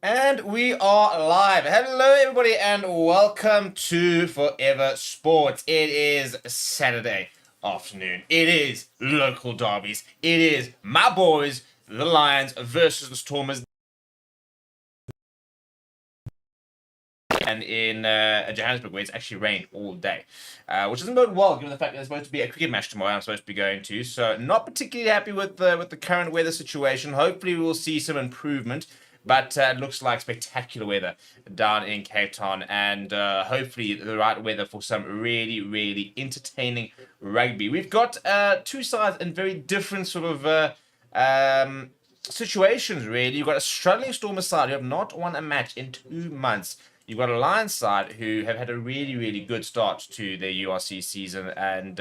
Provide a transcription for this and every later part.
And we are live. Hello, everybody, and welcome to Forever Sports. It is Saturday afternoon. It is local derbies. It is my boys, the Lions, versus the Stormers. And in Johannesburg, where it's actually rained all day, which doesn't bode well given the fact that there's supposed to be a cricket match tomorrow. I'm supposed to be going to, so not particularly happy with the current weather situation. Hopefully, we will see some improvement. But it looks like spectacular weather down in Cape Town, and hopefully the right weather for some really, really entertaining rugby. We've got two sides in very different sort of situations, really. You've got a struggling Stormers side who have not won a match in 2 months. You've got a Lions side who have had a really, really good start to their URC season, and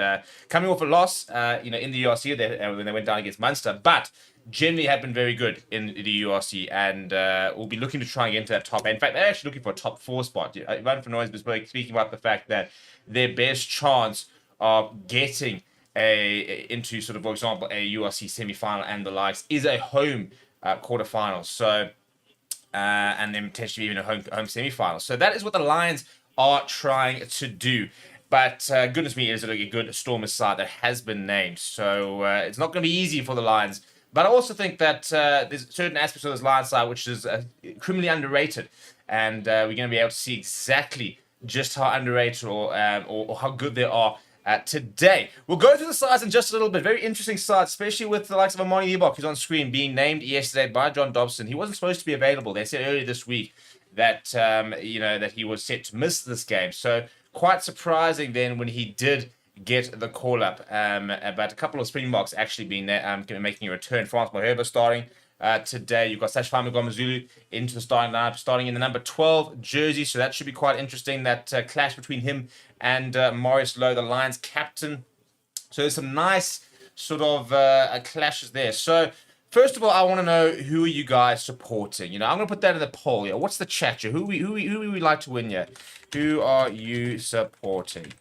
coming off a loss, in the URC when they went down against Munster, but generally have been very good in the URC, and will be looking to try and get into that top. In fact, they're actually looking for a top 4 spot. Ivan Fenoy was speaking about the fact that their best chance of getting into sort of, for example, a URC semi-final and the likes is a home quarterfinal. So. And then potentially even a home semi-final. So that is what the Lions are trying to do. But goodness me, is it a good Stormers side that has been named. So it's not going to be easy for the Lions. But I also think that there's certain aspects of this Lions side which is criminally underrated. And we're going to be able to see exactly just how underrated or how good they are today. We'll go through the sides in just a little bit. Very interesting sides, especially with the likes of Amani Ebok, who's on screen, being named yesterday by John Dobson. He wasn't supposed to be available. They said earlier this week that that he was set to miss this game. So quite surprising then when he did get the call up. But a couple of Springboks actually being there, making a return. France Moherba starting. Today, you've got Sashfai Mgomezulu into the starting lineup, starting in the number 12 jersey, so that should be quite interesting, that clash between him and Maurice Lowe, the Lions captain. So there's some nice sort of clashes there. So first of all, I want to know, who are you guys supporting? I'm going to put that in the poll. What's the chat here? Who we like to win here? Who are you supporting?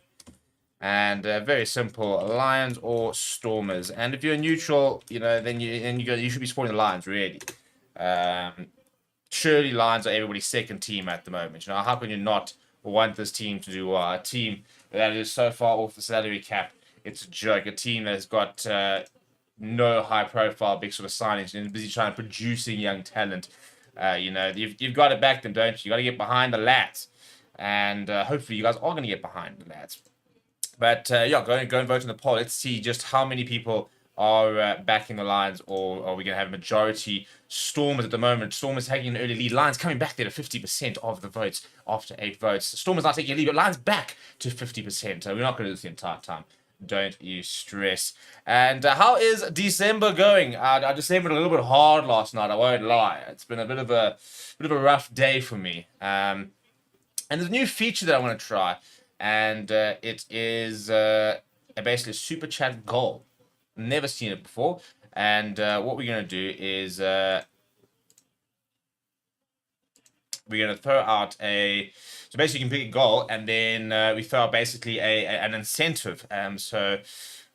And very simple, Lions or Stormers. And if you're neutral, then you should be supporting the Lions, really. Surely Lions are everybody's second team at the moment. How can you not want this team to do well? A team that is so far off the salary cap, it's a joke. A team that has got no high-profile big sort of signings and is busy trying to producing young talent. You've got to back them, don't you? You got to get behind the lads, and hopefully you guys are going to get behind the lads. But go and vote in the poll. Let's see just how many people are backing the Lions, or are we going to have a majority Stormers at the moment? Stormers taking an early lead. Lions coming back there to 50% of the votes after 8 votes. Stormers not taking a lead, but Lions back to 50%. So we're not going to do this the entire time. Don't you stress. And how is December going? I Decembered a little bit hard last night. I won't lie. It's been a bit of a rough day for me. And there's a new feature that I want to try. And it is basically a super chat goal. Never seen it before. And what we're going to do is we're going to throw out so basically you can pick a goal, and then we throw out basically an incentive. So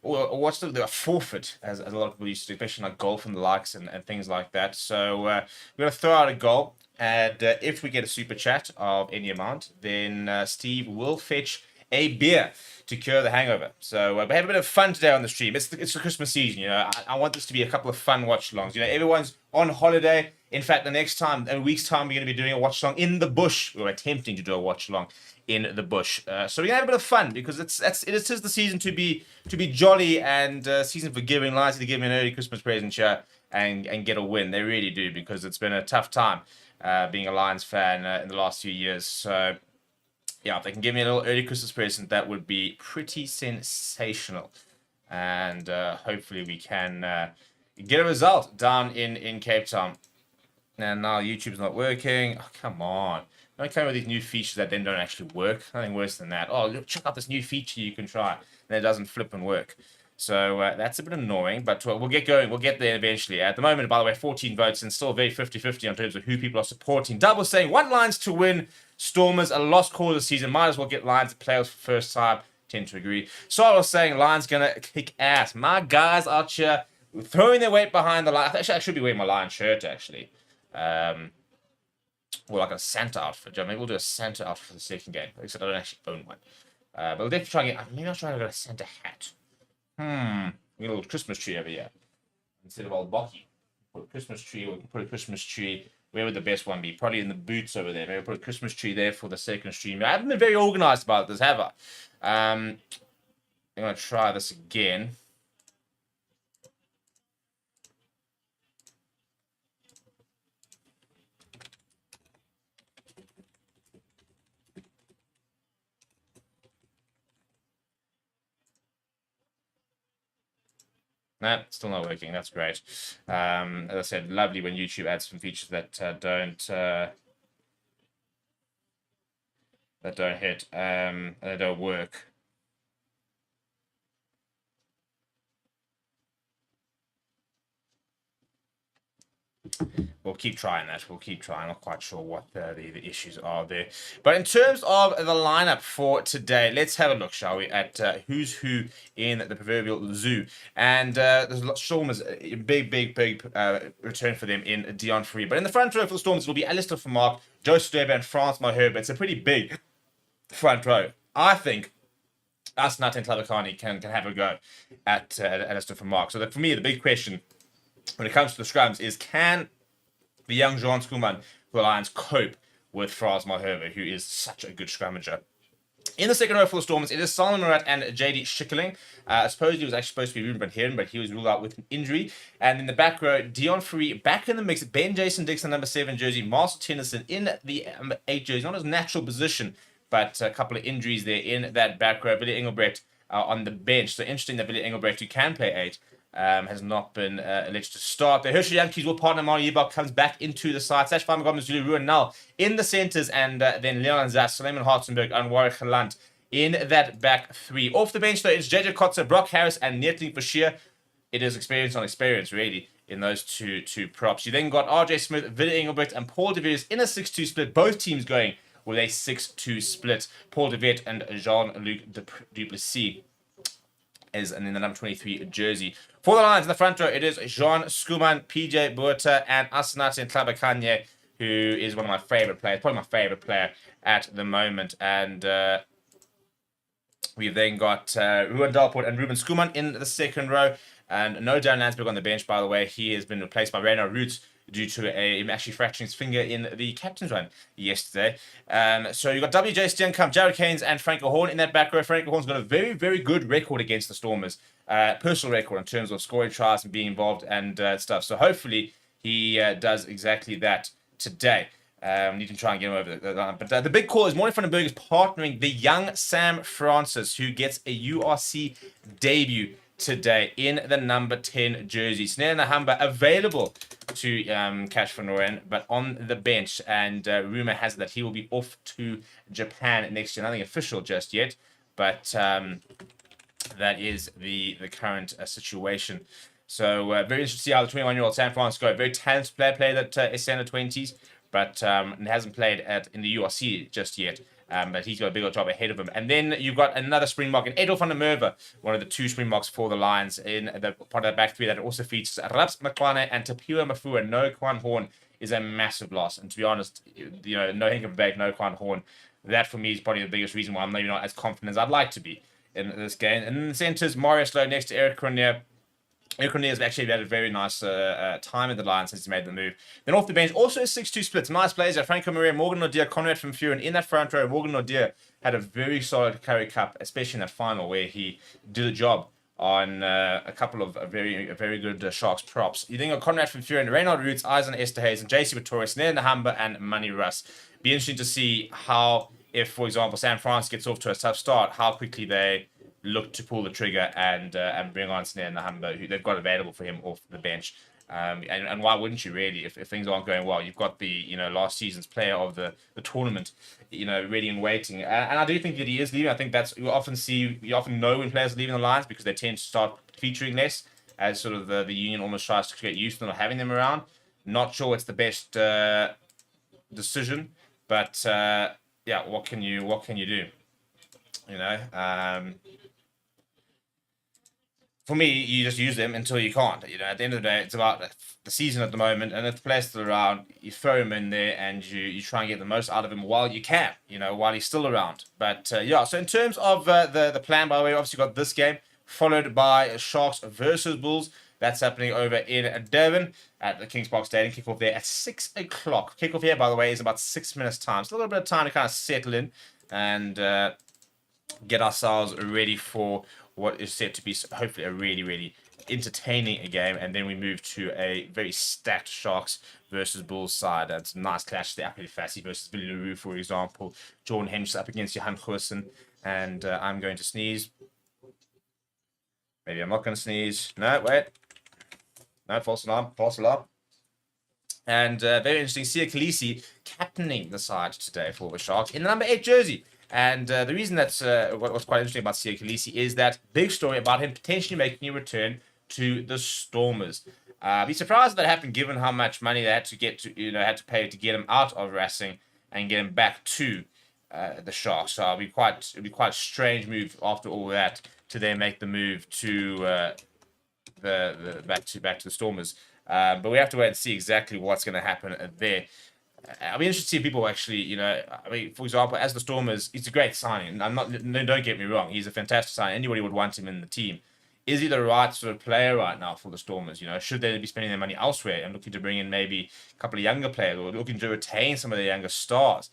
what's the forfeit, as a lot of people used to do, especially like golf and the likes and things like that. So we're going to throw out a goal. And if we get a super chat of any amount, then Steve will fetch a beer to cure the hangover. So we have a bit of fun today on the stream. It's the Christmas season, I want this to be a couple of fun watch-alongs. Everyone's on holiday. In fact, the next time, in a week's time, we're going to be doing a watch-along in the bush. We're attempting to do a watch-along in the bush. So we're going to have a bit of fun, because it is the season to be jolly, and season for giving. Lions to give me an early Christmas present here and get a win. They really do, because it's been a tough time. Being a Lions fan in the last few years. So, if they can give me a little early Christmas present, that would be pretty sensational. And hopefully we can get a result down in Cape Town. And now YouTube's not working. Oh, come on. Don't come with these new features that then don't actually work. Nothing worse than that. Oh, look, check out this new feature you can try. And it doesn't flip and work. So that's a bit annoying, but we'll get going. We'll get there eventually. At the moment, by the way, 14 votes, and still very 50-50 in terms of who people are supporting. Double saying 1 Lions to win. Stormers, a lost cause of the season. Might as well get Lions to playoffs for first time. Tend to agree. So I was saying Lions going to kick ass. My guys out here throwing their weight behind the line. Actually, I should be wearing my Lion shirt, actually. or like a Santa outfit. Maybe we'll do a Santa outfit for the second game, except I don't actually own one. But we'll definitely try and get, maybe I'll try to get a Santa hat. We get a little Christmas tree over here instead of old Bocky. Put a Christmas tree, or we can put a Christmas tree. Where would the best one be? Probably in the boots over there. Maybe put a Christmas tree there for the second stream. I haven't been very organized about this, have I? I'm going to try this again. Nah, still not working. That's great. As I said, lovely when YouTube adds some features that don't hit, that don't work. We'll keep trying that. We'll keep trying. I'm not quite sure what the issues are there. But in terms of the lineup for today, let's have a look, shall we, at who's who in the proverbial zoo. And there's a lot. Stormers, a big return for them in Dion Free. But in the front row for the Stormers will be Alistair Vermaak, Joe Sturber, and Frans Malherbe. It's a pretty big front row. I think Asnat and Clavicani can have a go at Alistair Vermaak. So for me, the big question when it comes to the scrums is, can the young Jean Schoeman for the Lions cope with Frans Malherbe, who is such a good scrummager? In the second row for the Stormers, it is Solomon Murat and JD Schikkeling. I suppose he was actually supposed to be Ruben van Heeren, but he was ruled out with an injury. And in the back row, Dion Free back in the mix. Ben Jason Dixon, number 7 jersey. Marcel Tennyson in the number 8 jersey. Not his natural position, but a couple of injuries there in that back row. Billy Engelbrecht on the bench. So interesting that Billy Engelbrecht, who can play 8, has not been alleged to start. The Hershey Yankees will partner Mario Yebok comes back into the side. Sash Farmagomes, Zulu Ruan Null in the centres, and then Leon Zas, Suleiman Hartzenberg, and Warwick Gelant in that back 3. Off the bench, though, it's JJ Kotzer, Brock Harris, and Netley Bashir. It is experience on experience, really, in those two props. You then got RJ Smith, Ville Engelbrecht, and Paul de Vries in a 6-2 split. Both teams going with a 6-2 split. Paul de Vet and Jean-Luc Duplessis is in the number 23 jersey. For the Lions in the front row, it is Jean Schoeman, PJ Buerta, and Asenate Tlabakanye, who is one of my favorite players, probably my favorite player at the moment. And we've then got Ruan Dalport and Ruben Schoeman in the second row. And no Darren Landsberg on the bench, by the way. He has been replaced by Reynard Roots due to him actually fracturing his finger in the captain's run yesterday. So you've got WJ Steenkamp, Jared Keynes, and Franco Horn in that back row. Franco Horn's got a very good record against the Stormers. Personal record in terms of scoring tries and being involved and stuff. So hopefully he does exactly that today. Need to try and get him over the line. But the big call is Morning Vandenberg is partnering the young Sam Francis, who gets a URC debut today in the number 10 jersey. Snare Nahamba available to Cash Van Rooyen, but on the bench. And rumor has it that he will be off to Japan next year. Nothing official just yet, but that is the current situation. So very interesting to see how the 21-year-old Sam Francis go. Very talented player, played at SC under 20s, but hasn't played in the URC just yet. But he's got a bigger job ahead of him. And then you've got another Springbok, and Edel van der Merwe, one of the 2 Springboks for the Lions in the part of the back 3 that also features Raps Makwane and Tapua Mafua. No Kwan Horn is a massive loss. And to be honest, no Henk Bag, no Kwan Horn. That for me is probably the biggest reason why I'm maybe not as confident as I'd like to be in this game. And in the centres, Mario Slow next to Eric Cornier. Eric Cornier has actually had a very nice time in the Lions since he made the move. Then off the bench, also a 6-2 split. Nice players there. Franco Maria, Morgan Nordier, Conrad from Furen in that front row. Morgan Nordier had a very solid Currie Cup, especially in that final where he did a job on a couple of very good Sharks props. You then got Conrad from Furen, Reynard Roots, Eisen Esterhazy, and JC Vittorius, Nair Nahamba, and Money Russ. Be interesting to see how, if, for example, San Francisco gets off to a tough start, how quickly they look to pull the trigger and bring on Snare Nahamba, who they've got available for him off the bench. And why wouldn't you really, if things aren't going well? You've got the last season's player of the tournament, ready and waiting. And I do think that he is leaving. I think that's you often know when players are leaving the Lions because they tend to start featuring less as sort of the union almost tries to get used to not having them around. Not sure it's the best decision, but yeah, what can you do? for me, you just use them until you can't. At the end of the day, it's about the season at the moment, and if the player's still around, you throw him in there and you try and get the most out of him while you can, while he's still around. But yeah, so in terms of the plan, by the way, obviously got this game followed by Sharks versus Bulls. That's happening over in Devon at the Kings Park Stadium. Kickoff there at 6 o'clock. Kickoff here, by the way, is about 6 minutes time. Still a little bit of time to kind of settle in and get ourselves ready for what is set to be hopefully a really, really entertaining game. And then we move to a very stacked Sharks versus Bulls side. That's a nice clash there. Apple Fassi versus Billy LaRue, for example. Jordan Hench up against Johan Goosen. And I'm going to sneeze. Maybe I'm not going to sneeze. No, wait. No, false alarm. False alarm. And very interesting, Sia Khaleesi captaining the side today for the Sharks in the number 8 jersey. And the reason that's what's quite interesting about Sia Khaleesi is that big story about him potentially making a return to the Stormers. Be surprised if that happened, given how much money they had to had to pay to get him out of Racing and get him back to the Sharks. So it'd be quite a strange move after all that to then make the move to back to the Stormers. But we have to wait and see exactly what's going to happen there. I'll be interested to see if people actually, for example, as the Stormers, he's a great signing. Don't get me wrong, he's a fantastic signing. Anybody would want him in the team. Is he the right sort of player right now for the Stormers? Should they be spending their money elsewhere and looking to bring in maybe a couple of younger players or looking to retain some of the younger stars,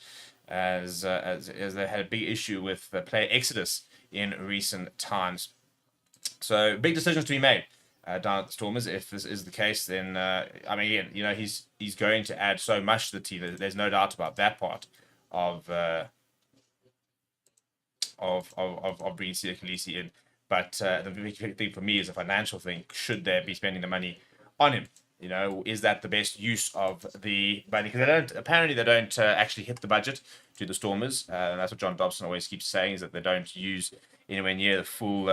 as they had a big issue with player exodus in recent times. So big decisions to be made down at the Stormers. If this is the case, then again, he's going to add so much to the team. There's no doubt about that part of bringing Sia Khaleesi in. But the big thing for me is a financial thing. Should they be spending the money on him? Is that the best use of the money? Because they don't actually hit the budget to the Stormers. And that's what John Dobson always keeps saying, is that they don't use anywhere near the full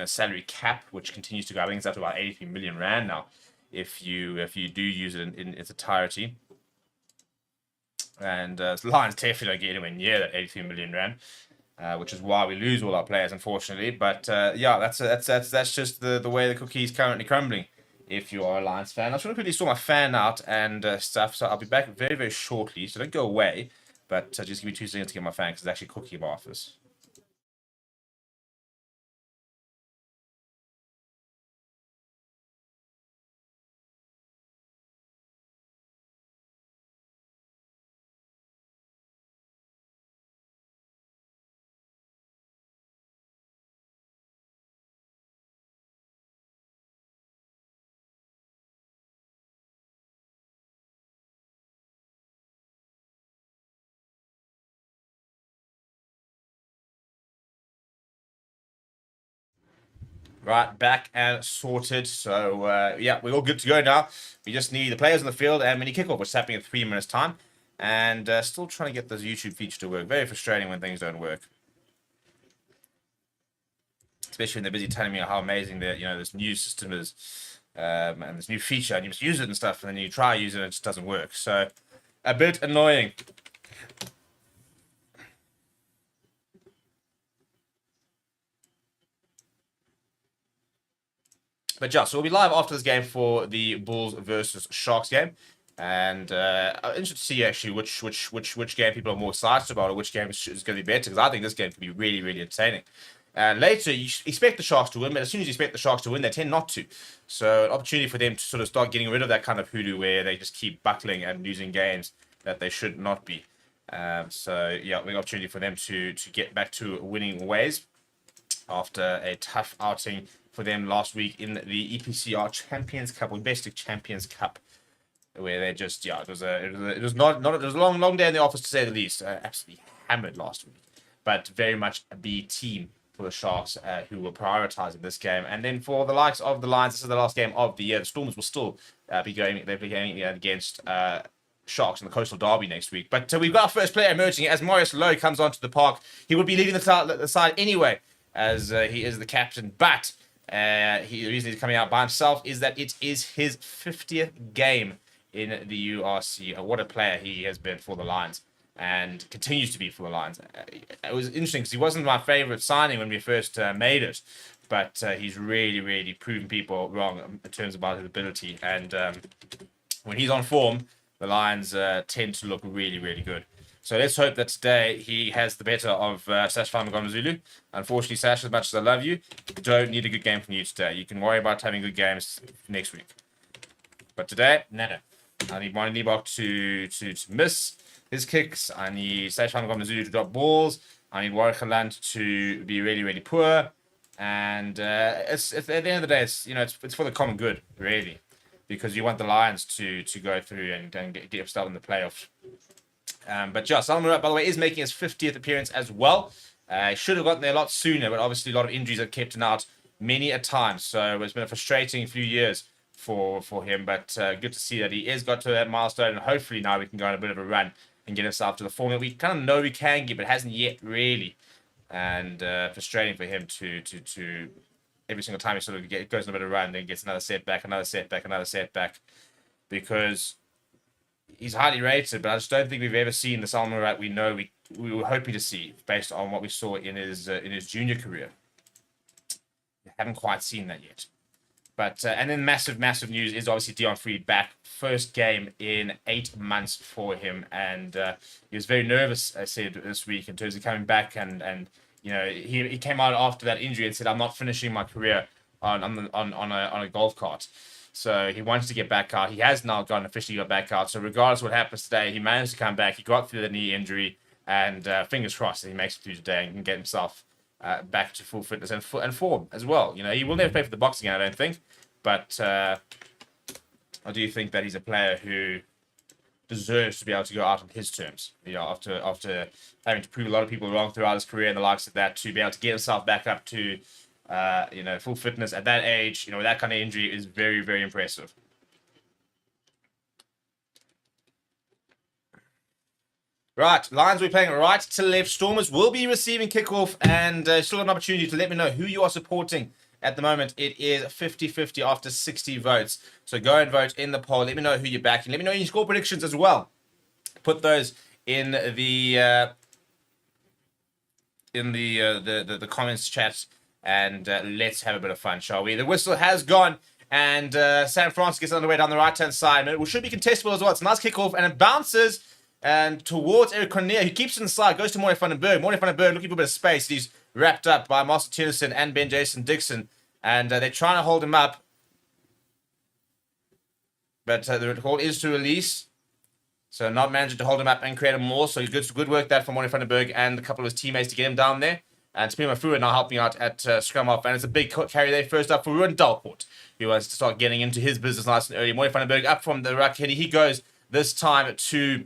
salary cap, which continues to go. I think it's up to about 83 million rand now, if you do use it in its entirety. And the Lions definitely don't get anywhere near that 83 million rand. Which is why we lose all our players, unfortunately. But yeah, that's just the way the cookie is currently crumbling. If you are a Lions fan, I just want to quickly sort my fan out and stuff. So I'll be back very, very shortly. So don't go away, but just give me 2 seconds to get my fan, because it's actually cooking in my office. Right, back and sorted. So, yeah, we're all good to go now. We just need the players on the field and mini kickoff, which is happening in 3 minutes' time. And still trying to get this YouTube feature to work. Very frustrating when things don't work. Especially when they're busy telling me how amazing this new system is. And this new feature, and you must use it and stuff, and then you try to use it and it just doesn't work. So, a bit annoying. But yeah, so we'll be live after this game for the Bulls versus Sharks game, and I'm interested to see actually which game people are more excited about, or which game is going to be better. Because I think this game could be really, really entertaining. And later, you expect the Sharks to win, but as soon as you expect the Sharks to win, they tend not to. So an opportunity for them to sort of start getting rid of that kind of hoodoo where they just keep buckling and losing games that they should not be. So yeah, big opportunity for them to get back to winning ways after a tough outing for them last week in the EPCR Champions Cup, or Domestic Champions Cup, where they just it was a long day in the office, to say the least. Absolutely hammered last week, but very much a B team for the Sharks, who were prioritizing this game. And then for the likes of the Lions, this is the last game of the year. The Stormers will still be going against Sharks in the Coastal Derby next week. But we've got our first player emerging as Marius Lowe comes onto the park. He would be leaving the side anyway, as he is the captain, but the reason he's coming out by himself is that it is his 50th game in the URC. What a player he has been for the Lions, and continues to be for the Lions. It was interesting because he wasn't my favorite signing when we first made it, but he's really, really proven people wrong in terms about his ability. And when he's on form, the Lions tend to look really, really good. So let's hope that today he has the better of Sash Famagomazulu. Unfortunately, Sash, as much as I love you, don't need a good game from you today. You can worry about having good games next week. But today, no. I need Mani Libok to miss his kicks. I need Sash Famagomazulu to drop balls. I need Watchalong to be really, really poor. And it's at the end of the day, it's for the common good, really. Because you want the Lions to go through and get yourself in the playoffs. But yeah, Salman Murat, by the way, is making his 50th appearance as well. He should have gotten there a lot sooner, but obviously a lot of injuries have kept him out many a time. So it's been a frustrating few years for him, but good to see that he has got to that milestone, and hopefully now we can go on a bit of a run and get himself to the form that we kind of know we can get, but hasn't yet really. And frustrating for him to every single time he sort of goes on a bit of a run, then gets another setback, because he's highly rated, but I just don't think we've ever seen the Salman Murat we were hoping to see based on what we saw in his junior career. We haven't quite seen that yet. But and then massive news is obviously Deon Freed back. First game in 8 months for him, and he was very nervous, I said, this week in terms of coming back, and he came out after that injury and said, I'm not finishing my career on a golf cart. So he wants to get back out. He has now officially got back out. So regardless of what happens today, he managed to come back. He got through the knee injury, and fingers crossed that he makes it through today and can get himself back to full fitness and form as well. He will never play for the boxing, I don't think, but I do think that he's a player who deserves to be able to go out on his terms. After having to prove a lot of people wrong throughout his career and the likes of that, to be able to get himself back up to full fitness at that age, with that kind of injury is very, very impressive. Right, Lions will be playing right to left. Stormers will be receiving kickoff, and still have an opportunity to let me know who you are supporting at the moment. It is 50-50 after 60 votes. So go and vote in the poll. Let me know who you're backing. Let me know your score predictions as well. Put those in the comments chat, and let's have a bit of fun, shall we? The whistle has gone, and San Francisco gets underway down the right-hand side. It should be contestable as well. It's a nice kickoff, and it bounces and towards Eric Cornier, who keeps it inside, goes to Moore van den Berg. Moore van den Berg looking for a bit of space. He's wrapped up by Marcel Tennyson and Ben Jason Dixon, and they're trying to hold him up. But the call is to release. So not managing to hold him up and create him more. So good work that from Moore van den Berg and a couple of his teammates to get him down there. And Tamima Fua now helping out at scrum off. And it's a big carry there. First up for Ruan Dalport, who wants to start getting into his business nice and early. Moore van den Berg up from the ruck. He goes this time to...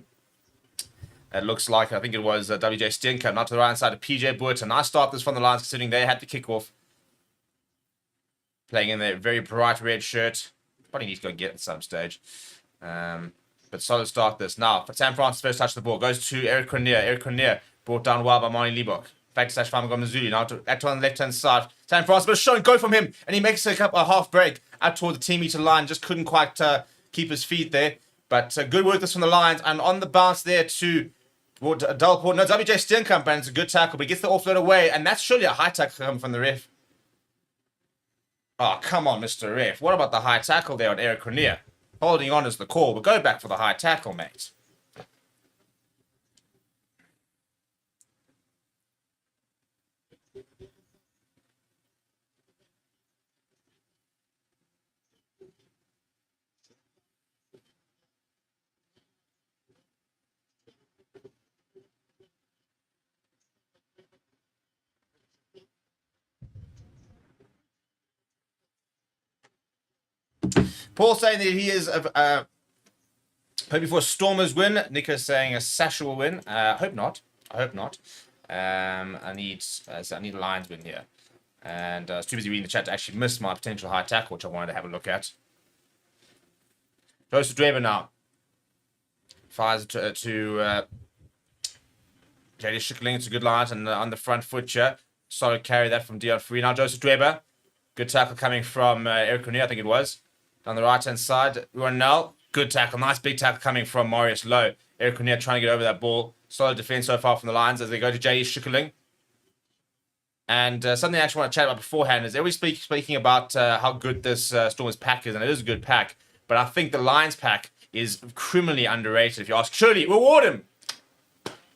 It looks like, I think it was WJ Steenkamp, not to the right side of PJ Boert. A nice start this from the Lions, considering they had the kickoff. Playing in their very bright red shirt. Probably need to go get at some stage. But solid start this. Now, for Sam Francis, first touch the ball. Goes to Eric Cornier. Eric Cornier brought down well by Mani Libok. Back to Sash Famagomazulu. Now back to on the left-hand side. Sam Francis, but a shot and go from him. And he makes a half break out toward the team-meter line. Just couldn't quite keep his feet there. But good work this from the Lions. And on the bounce there to... Dalport, no, WJ Steenkamp, and it's a good tackle, but he gets the offload away, and that's surely a high tackle coming from the ref. Oh, come on, Mr. Ref. What about the high tackle there on Eric Cornier? Holding on is the call, but go back for the high tackle, mate. Paul saying that he is hoping for a Stormers win. Nico saying a Sasha will win. Hope not. I hope not. I need a Lions win here. And I was too busy reading the chat to actually miss my potential high tackle, which I wanted to have a look at. Goes to Draven now. Fires to JD Schickling. It's a good line and on the front foot here. Solid carry that from Deon Freed. Now Joseph Dweber. Good tackle coming from Eric Cornier, I think it was. On the right-hand side, Ronell, good tackle. Nice big tackle coming from Marius Lowe. Eric Cornier trying to get over that ball. Solid defense so far from the Lions as they go to J.E. Schickling. And something I actually want to chat about beforehand is everybody's speaking about how good this Stormers pack is, and it is a good pack. But I think the Lions pack is criminally underrated. If you ask, surely reward him.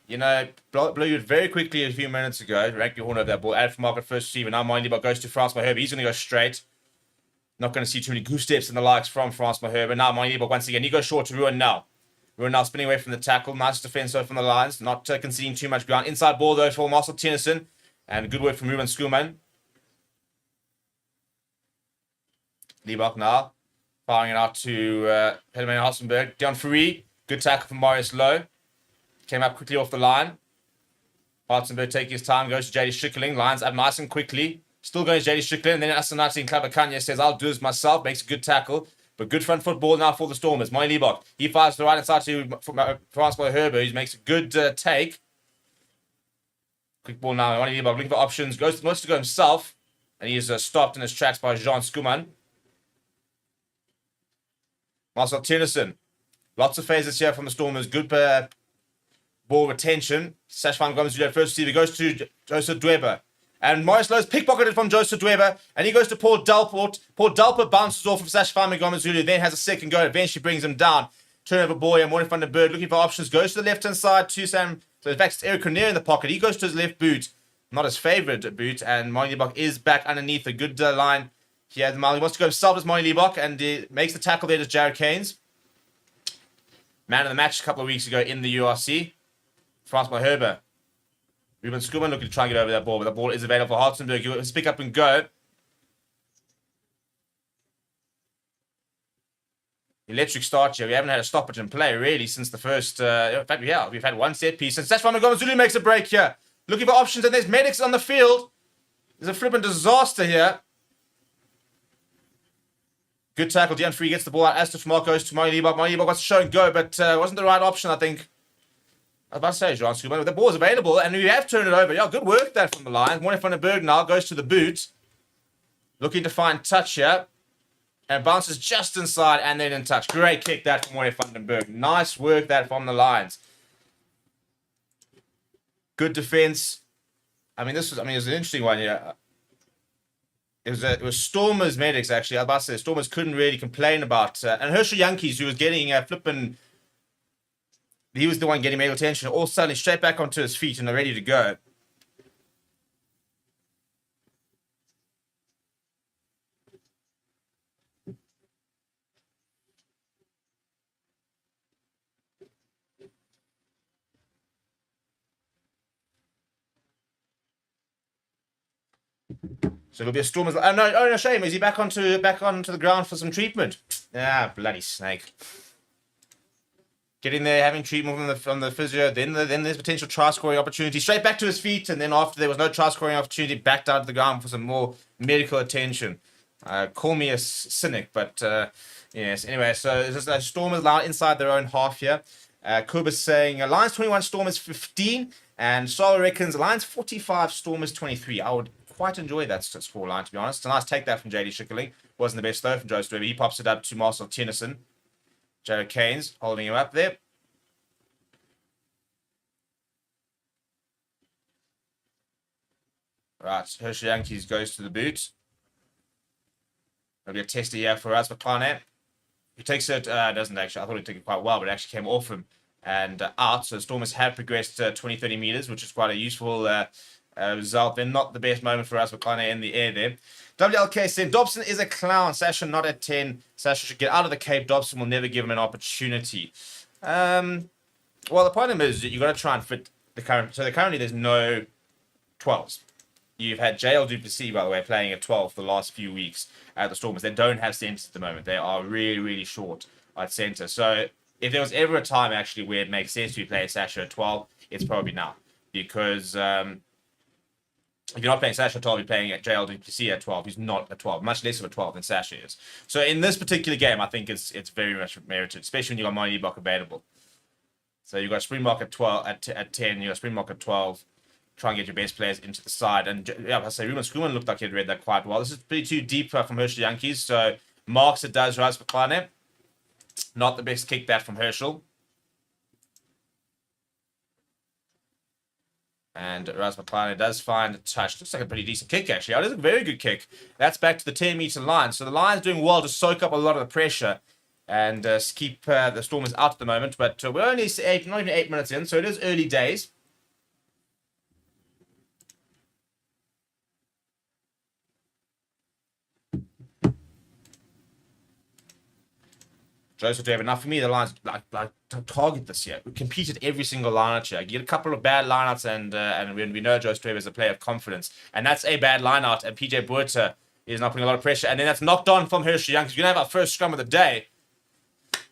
You know, blew you very quickly a few minutes ago. Rank your horn over that ball. Add for market first receiver. Now Mindy goes to France by Herbie. He's going to go straight. Not going to see too many goose steps and the likes from France by Herbie. Now Mindy once again. He goes short to Ruin now. Ruin now spinning away from the tackle. Nice defense though from the Lions. Not conceding too much ground. Inside ball though for Marcel Tennyson. And good work from Ruben Schoolman. Liebach now. Firing it out to Pelleman Hassenberg. Down free. Good tackle from Marius Lowe. Came up quickly off the line. Hartzenberg taking his time. Goes to JD Strickling. Lines up nice and quickly. Still going to JD Strickling. And then Asanati and Klabakanya says, I'll do this myself. Makes a good tackle. But good front football now for the Stormers. Moy Liebach. He fires to the right inside to Francois Herbert. He makes a good take. Quick ball now. Moy Liebach looking for options. Wants to go himself. And he is stopped in his tracks by Jean Skuman. Marcel Tennyson. Lots of phases here from the Stormers. Good ball retention. Sashvan Gomez first receiver goes to Joseph Dweber. And Morris Lowe's pickpocketed from Joseph Dweber. And he goes to Paul Delport. Paul Delport bounces off of Sashvan Gomez, then has a second go. Eventually brings him down. Turnover ball here. Morning Vandenberg looking for options. Goes to the left hand side to Sam. So in fact, it's Eric Cornier in the pocket. He goes to his left boot. Not his favorite boot. And Moy Liebach is back underneath. A good line. He wants to go himself as Moy Liebach. And he makes the tackle there to Jared Keynes. Man of the match a couple of weeks ago in the URC. Francois Herbert. Ruben Schoolman looking to try and get over that ball, but the ball is available for Hartzenberg. He'll pick up and go. Electric start here. We haven't had a stoppage in play, really, since the first... in fact, yeah, we've had one set piece. And Sashvan Zulu makes a break here. Looking for options, and there's medics on the field. There's a flipping disaster here. Good tackle. Dion Free gets the ball out. Astor Mark goes to Moy Liebach. Moy Liebach wants to show and go, but wasn't the right option, I think. I was about to say, Jean Skuman, the ball is available, and we have turned it over. Yeah, good work there from the Lions. Morning Vandenberg now goes to the boot. Looking to find touch here. And bounces just inside, and then in touch. Great kick that from Morning Vandenberg. Nice work that from the Lions. Good defense. It was an interesting one here. It was Stormers medics, actually. I was about to say, Stormers couldn't really complain about. And Herschel Yankees, who was getting flipping... He was the one getting medical attention. All suddenly straight back onto his feet and are ready to go. So it'll be a Stormers. Oh no, shame. Is he back onto the ground for some treatment? Ah, bloody snake. Getting there, having treatment from the physio, then there's potential try-scoring opportunity. Straight back to his feet, and then after there was no try-scoring opportunity, back down to the ground for some more medical attention. Call me a cynic, but yes. Anyway, so it's just Stormers now inside their own half here. Kuba's saying Lions 21, Stormers 15, and Solo reckons Lions 45, Stormers 23. I would quite enjoy that score line, to be honest. It's a nice take that from JD Strickling. Wasn't the best though from Joe Stewart. He pops it up to Marcel Tennyson. Jared Keynes holding him up there. Right, Herschel Yankees goes to the boot. That'll be a tester here for us, McCarney. He takes it, doesn't actually, I thought he took it quite well, but it actually came off him and out. So Stormers have progressed 20-30 meters, which is quite a useful result. They're not the best moment for us, McCarney in the air there. WLK said, Dobson is a clown. Sasha not at 10. Sasha should get out of the Cape. Dobson will never give him an opportunity. Well, the problem is that you've got to try and fit the current. So currently there's no 12s. You've had JL Duplessis, by the way, playing at 12 for the last few weeks at the Stormers. They don't have centers at the moment. They are really, really short at center. So if there was ever a time actually where it makes sense to be playing Sasha at 12, it's probably now. Because if you're not playing Sasha at 12, you're playing at JL Duplessis at 12. He's not at 12, much less of a 12 than Sasha is. So in this particular game, I think it's very much merited, especially when you've got Moy Liebach available. So you've got Springbok at 12, at 10, you've got Springbok at 12. Try and get your best players into the side. And yeah, I say Ruben Schoolman looked like he'd read that quite well. This is pretty too deep from Herschel Yankees. So marks it does rise for Kline. Not the best kick that from Herschel. And Raz McLaren does find a touch. Looks like a pretty decent kick, actually. It is a very good kick. That's back to the 10-meter line. So the Lions doing well to soak up a lot of the pressure and keep the Stormers out at the moment. But we're only not even 8 minutes in, so it is early days. Joseph Draven. Now, for me, the Lions like target this year. We competed every single line-out here. You get a couple of bad line-outs, and we know Joseph Draven is a player of confidence. And that's a bad line-out, and PJ Buerta is not putting a lot of pressure. And then that's knocked on from Herschel Young, because we're going to have our first scrum of the day.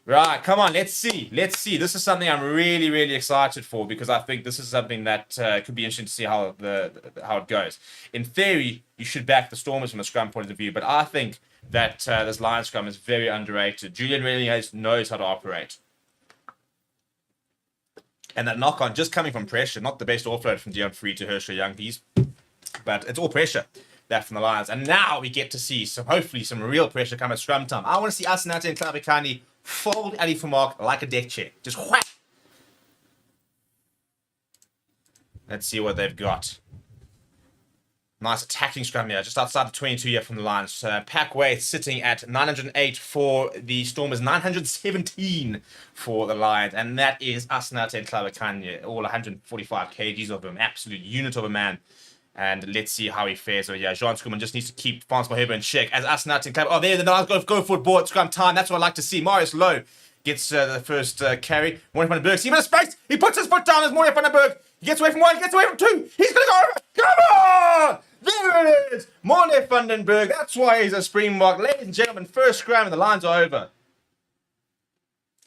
Right, come on, let's see. Let's see. This is something I'm really, really excited for, because I think this is something that could be interesting to see how it goes. In theory, you should back the Stormers from a scrum point of view, but I think that this Lions scrum is very underrated. Julian really knows how to operate. And that knock-on just coming from pressure, not the best offload from Dion Free to Herschel Young, but it's all pressure. That from the Lions. And now we get to see hopefully some real pressure come at scrum time. I want to see Asinate and Klavikani fold Ali for mark like a deck chair. Just whack. Let's see what they've got. Nice attacking scrum here, just outside the 22 here from the Lions. Pack weight sitting at 908 for the Stormers, 917 for the Lions. And that is Asinate and Klavikani, all 145 kgs of him. Absolute unit of a man. And let's see how he fares over here. Jean Schoeman just needs to keep Francois Heber in check. As Asinate and Klavikani... Oh, there, the Lions go for it, board scrum time. That's what I like to see. Marius Lowe gets the first carry. Morne van den Berg, see him in a space. He puts his foot down as Morne van den Berg. He gets away from one, he gets away from two. He's going to go over. Come on! There it is. Morne van den Berg. That's why he's a Springbok. Ladies and gentlemen, first scrum and the Lions are over.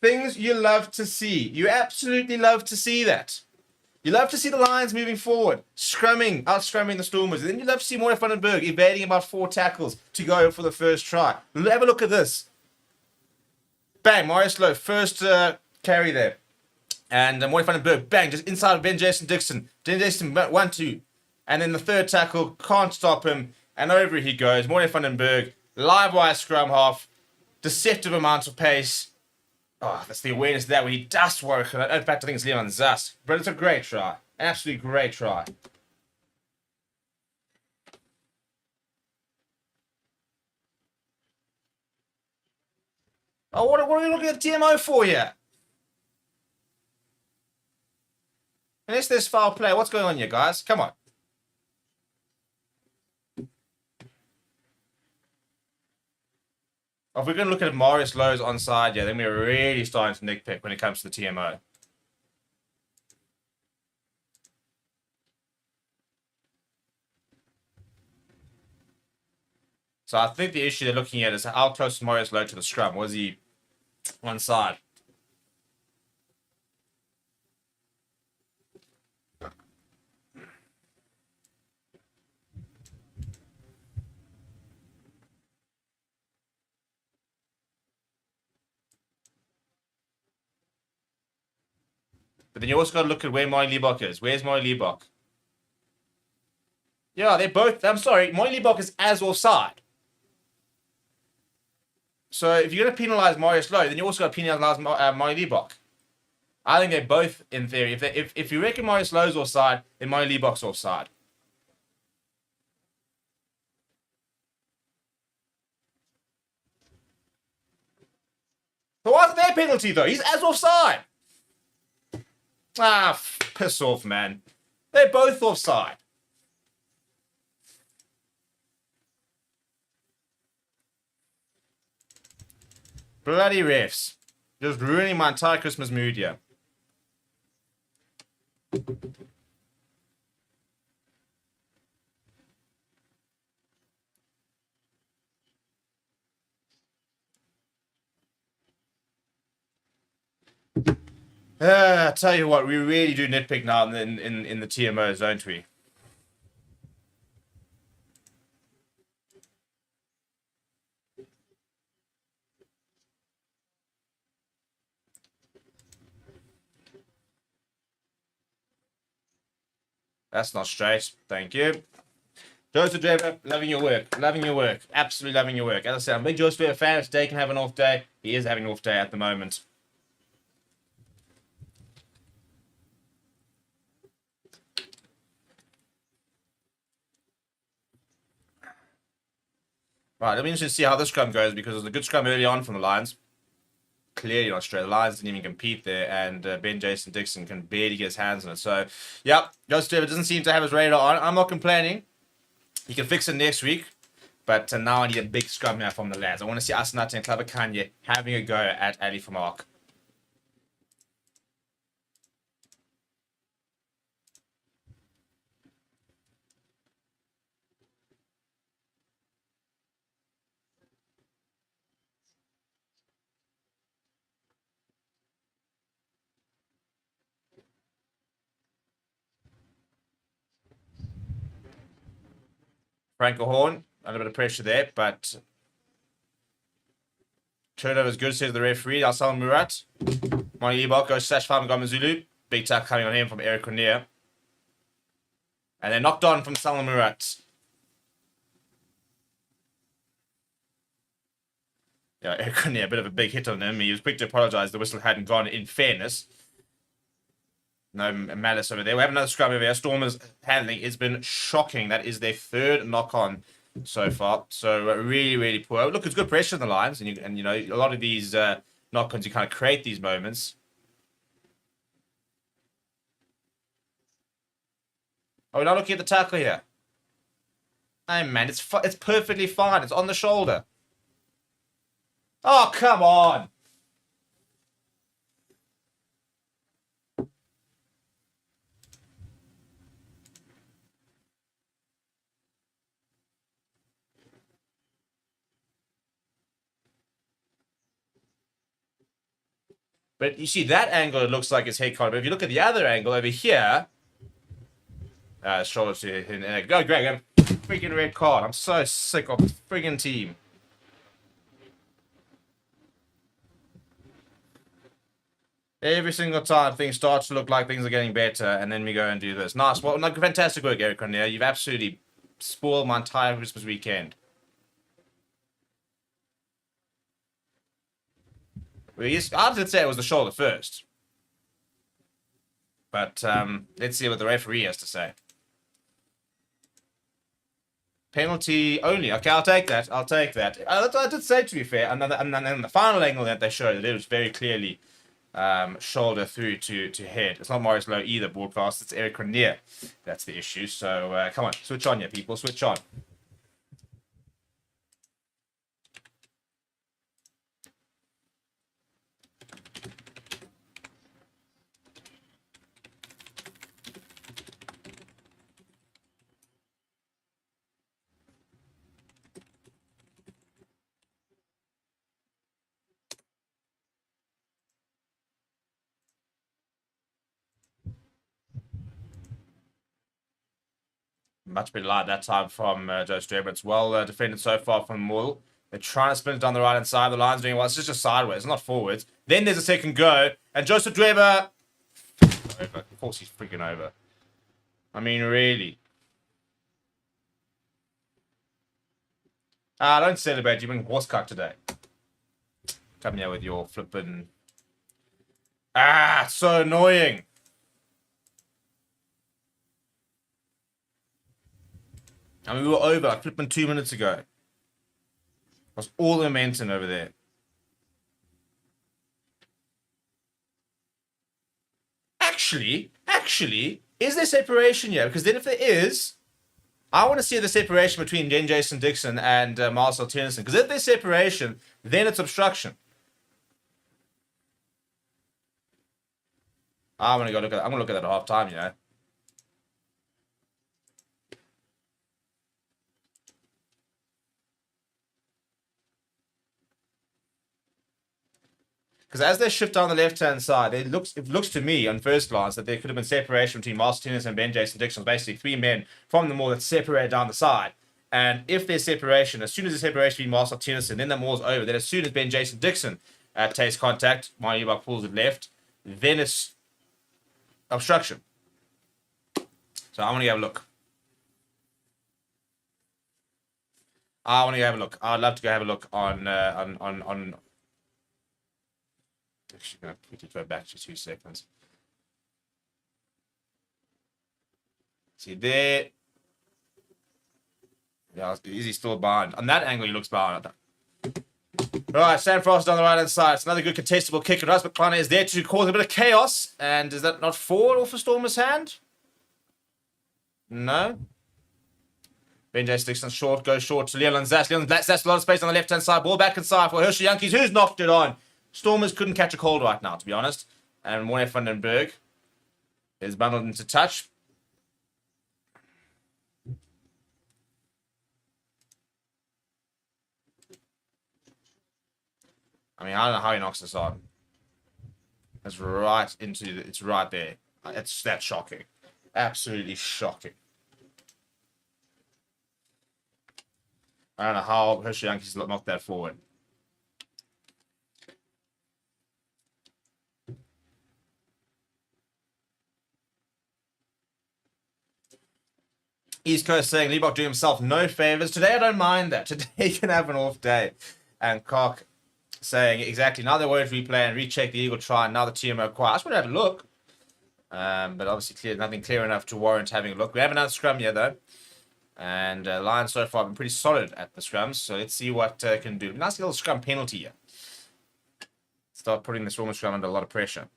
Things you love to see. You absolutely love to see that. You love to see the Lions moving forward, out-scrumming the Stormers. And then you love to see Morne van den Berg evading about 4 tackles to go for the first try. Have a look at this. Bang, Marius Lowe, first carry there. And Morne van den Berg, bang, just inside of Ben Jason Dixon. Ben Jason, 1-2. And then the third tackle, can't stop him. And over he goes. Morne van den Berg, live wire scrum half, deceptive amounts of pace. Oh, that's the awareness there when he does work. In fact, I think it's Leon Zas. But it's a great try. Absolutely great try. Oh, what are we looking at the TMO for here? Unless there's foul play. What's going on here, guys? Come on. If we're going to look at Marius Lowe's onside, yeah, then we're really starting to nitpick when it comes to the TMO. So I think the issue they're looking at is how close is Marius Lowe to the scrum? Was he onside? But then you also got to look at where Moy Liebok is. Where's Moy Liebok? Yeah, they're both... I'm sorry, Moy Liebok is as offside. So if you're going to penalise Marius Lowe, then you also got to penalise Moy Liebok. I think they're both, in theory. If you reckon Marius Lowe's offside, then Moy Liebok's offside. So what's their penalty, though? He's as offside. Ah, piss off, man. They're both offside. Bloody refs. Just ruining my entire Christmas mood here. I tell you what, we really do nitpick now in the TMOs, don't we? That's not straight. Thank you. Joseph Draver, loving your work. Loving your work. Absolutely loving your work. As I said, I'm a big Joseph Draver fan. If today can have an off day, he is having an off day at the moment. Right, let me just see how this scrum goes because it was a good scrum early on from the Lions. Clearly not straight. The Lions didn't even compete there, and Ben Jason Dixon can barely get his hands on it. So, yep, Joseph Trevor doesn't seem to have his radar on. I'm not complaining. He can fix it next week. But now I need a big scrum now from the lads. I want to see Asanate and Clever Kanye having a go at Ali for Mark. Franco Horn, a little bit of pressure there, but turnover is good, says the referee. Alsal Murat. Mani Ibok goes /5 Gamazulu. Big tackle coming on him from Eric Cornier. And then knocked on from Salman Murat. Yeah, Eric Cornier, a bit of a big hit on him. He was quick to apologise. The whistle hadn't gone, in fairness. No malice over there. We have another scrum over here. Stormers handling has been shocking. That is their third knock-on so far. So really, really poor. Look, it's good pressure on the lines, and you know a lot of these knock-ons, you kind of create these moments. Oh, we're not looking at the tackle here. Hey man, it's perfectly fine. It's on the shoulder. Oh, come on. But you see that angle, it looks like it's head caught. But if you look at the other angle over here, shoulder to him. Go, Greg. Freaking red card. I'm so sick of this friggin' team. Every single time things start to look like things are getting better, and then we go and do this. Nice. Well, like, fantastic work, Eric Cornier. You've absolutely spoiled my entire Christmas weekend. I did say it was the shoulder first. But let's see what the referee has to say. Penalty only. Okay, I'll take that. I'll take that. I did say, to be fair, and then the final angle that they showed, that it was very clearly shoulder through to head. It's not Morris Lowe either, broadcast. It's Eric Cornier. That's the issue. So come on, switch on, yeah, people. Switch on. Much better line that time from Joe Strebe. It's well defended so far from Moyle. They're trying to spin it down the right hand side. The line's doing well. It's just a sideways, it's not forwards. Then there's a second go, and Joseph Dweber over. Of course he's freaking over. I mean, really. Don't celebrate. You've been horse cut today. Come here with your flippin'. It's so annoying. I mean, we were over like flipping 2 minutes ago. Was all the momentum over there. Actually, is there separation here? Because then if there is, I want to see the separation between Jason Dixon and Marcel Tennyson. Because if there's separation, then it's obstruction. I'm gonna look at that at half time, you know. Because as they shift down the left-hand side, it looks to me on first glance that there could have been separation between Marcel Tennyson and Ben Jason Dixon. Basically, three men from the maul that separate down the side. And if there's separation, as soon as there's separation between Marcel Tennyson, then the maul's over. Then as soon as Ben Jason Dixon takes contact, Mayuba pulls it left, then it's obstruction. So I want to have a look. I'd love to go have a look on. Actually, going to quickly go back to 2 seconds. See there. Yeah, is he still behind? On that angle, he looks behind. Right, Sam Frost on the right-hand side. It's another good contestable kick. Rasmus Kleiner is there to cause a bit of chaos. And is that not forward off a Stormer's hand? No. Benjay Stixon short, goes short to Leon Zass. Leon Zass, a lot of space on the left-hand side. Ball back inside for Hershey Yankees, who's knocked it on. Stormers couldn't catch a cold right now, to be honest. And Morne Vandenberg is bundled into touch. I mean, I don't know how he knocks this on. It's right into it's right there. That's shocking. Absolutely shocking. I don't know how Hershey Yankees knocked that forward. East Coast saying Liebach doing himself no favors. Today I don't mind that. Today he can have an off day. And Cock saying exactly, now they won't replay and recheck the Eagle try, and now the TMO quiet. I just want to have a look. But obviously nothing clear enough to warrant having a look. We have another scrum here though. And Lions so far have been pretty solid at the scrums. So let's see what can do. Nice little scrum penalty here. Start putting the Stormer scrum under a lot of pressure.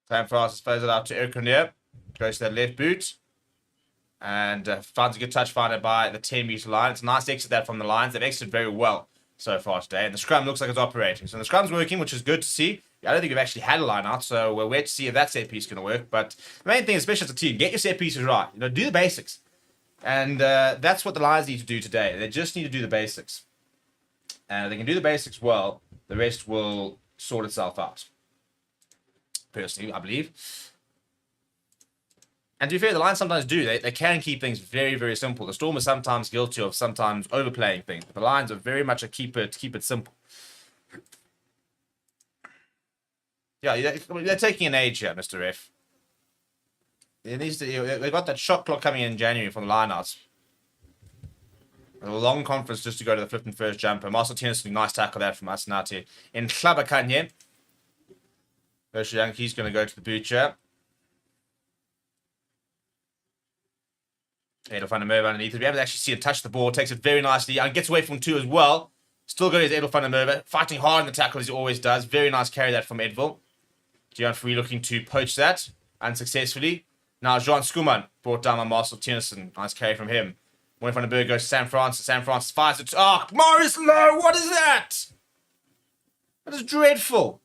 Time for us to space it out to Erkonier. Goes to that left boot. And finds a good touch finder by the 10-meter line. It's a nice exit that from the lines. They've exited very well so far today. And the scrum looks like it's operating. So the scrum's working, which is good to see. I don't think we've actually had a line out, so we'll wait to see if that set piece is going to work. But the main thing, especially as a team, get your set pieces right. You know, do the basics. And that's what the Lions need to do today. They just need to do the basics. And if they can do the basics well, the rest will sort itself out. Personally, I believe. And to be fair, the Lions sometimes do. They can keep things very, very simple. The Storm is sometimes guilty of sometimes overplaying things. But the Lions are very much a keep it simple. Yeah, they're taking an age here, Mr. Ref. They've got that shot clock coming in January from the lineouts. A long conference just to go to the 5th and 1st jumper. Marcel Tennyson, nice tackle that from Asinati. In Klabakanye. Hershey Yankees going to go to the butcher. Edel van der Merwe underneath it. We haven't actually seen him touch the ball. Takes it very nicely and gets away from 2 as well. Still going to Edel van der Merwe. Fighting hard in the tackle as he always does. Very nice carry that from Edville. Dion Free looking to poach that unsuccessfully. Now Jean Skuman brought down by Marcel Tennyson. Nice carry from him. Morne van der Berg goes to Sam Francis. Sam Francis fires it. Oh, Morris Lowe, what is that? That is dreadful.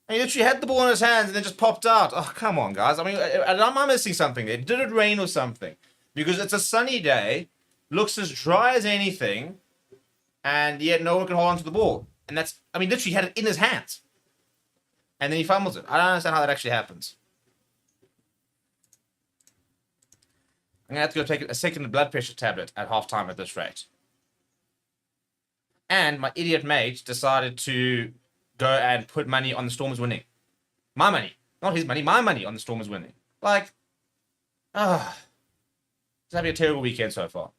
And he literally had the ball in his hands and then just popped out. Oh, come on, guys. I mean, am I missing something there? Did it rain or something? Because it's a sunny day, looks as dry as anything, and yet no one can hold on to the ball. And that's, I mean, literally had it in his hands. And then he fumbles it. I don't understand how that actually happens. I'm going to have to go take a second blood pressure tablet at halftime at this rate. And my idiot mate decided to go and put money on the Stormers winning. My money. Not his money, my money on the Stormers winning. Like, it's having a terrible weekend so far.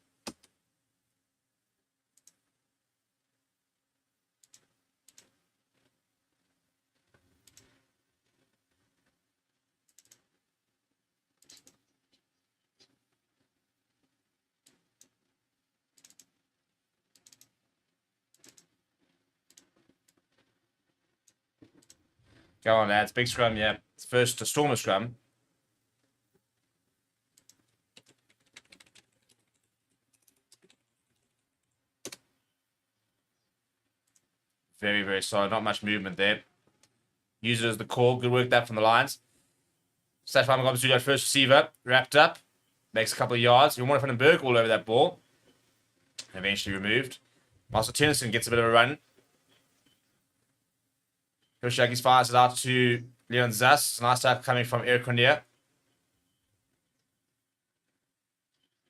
Go on, lads. Big scrum, yeah. It's first to Stormer scrum. Very, very solid. Not much movement there. Use it as the call. Good work that from the Lions. Sash Farmer got to first receiver. Wrapped up. Makes a couple of yards. You want from Berg all over that ball. Eventually removed. Marcel Tennyson gets a bit of a run. Hershey fires it out to Leon Zass. Nice tackle coming from Eric Cornier.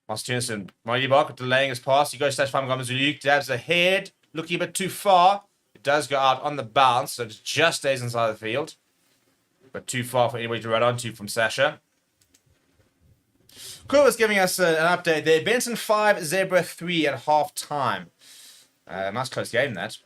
Marcel Tennyson. Marty Barker delaying his pass. He goes to Sash Farmer Zuluk. Dabs ahead. Looking a bit too far. It does go out on the bounce, so it just stays inside the field. But too far for anybody to run onto from Sasha. Currie was giving us an update there. Benson 5, Zebra 3 at half time. Nice close game, that.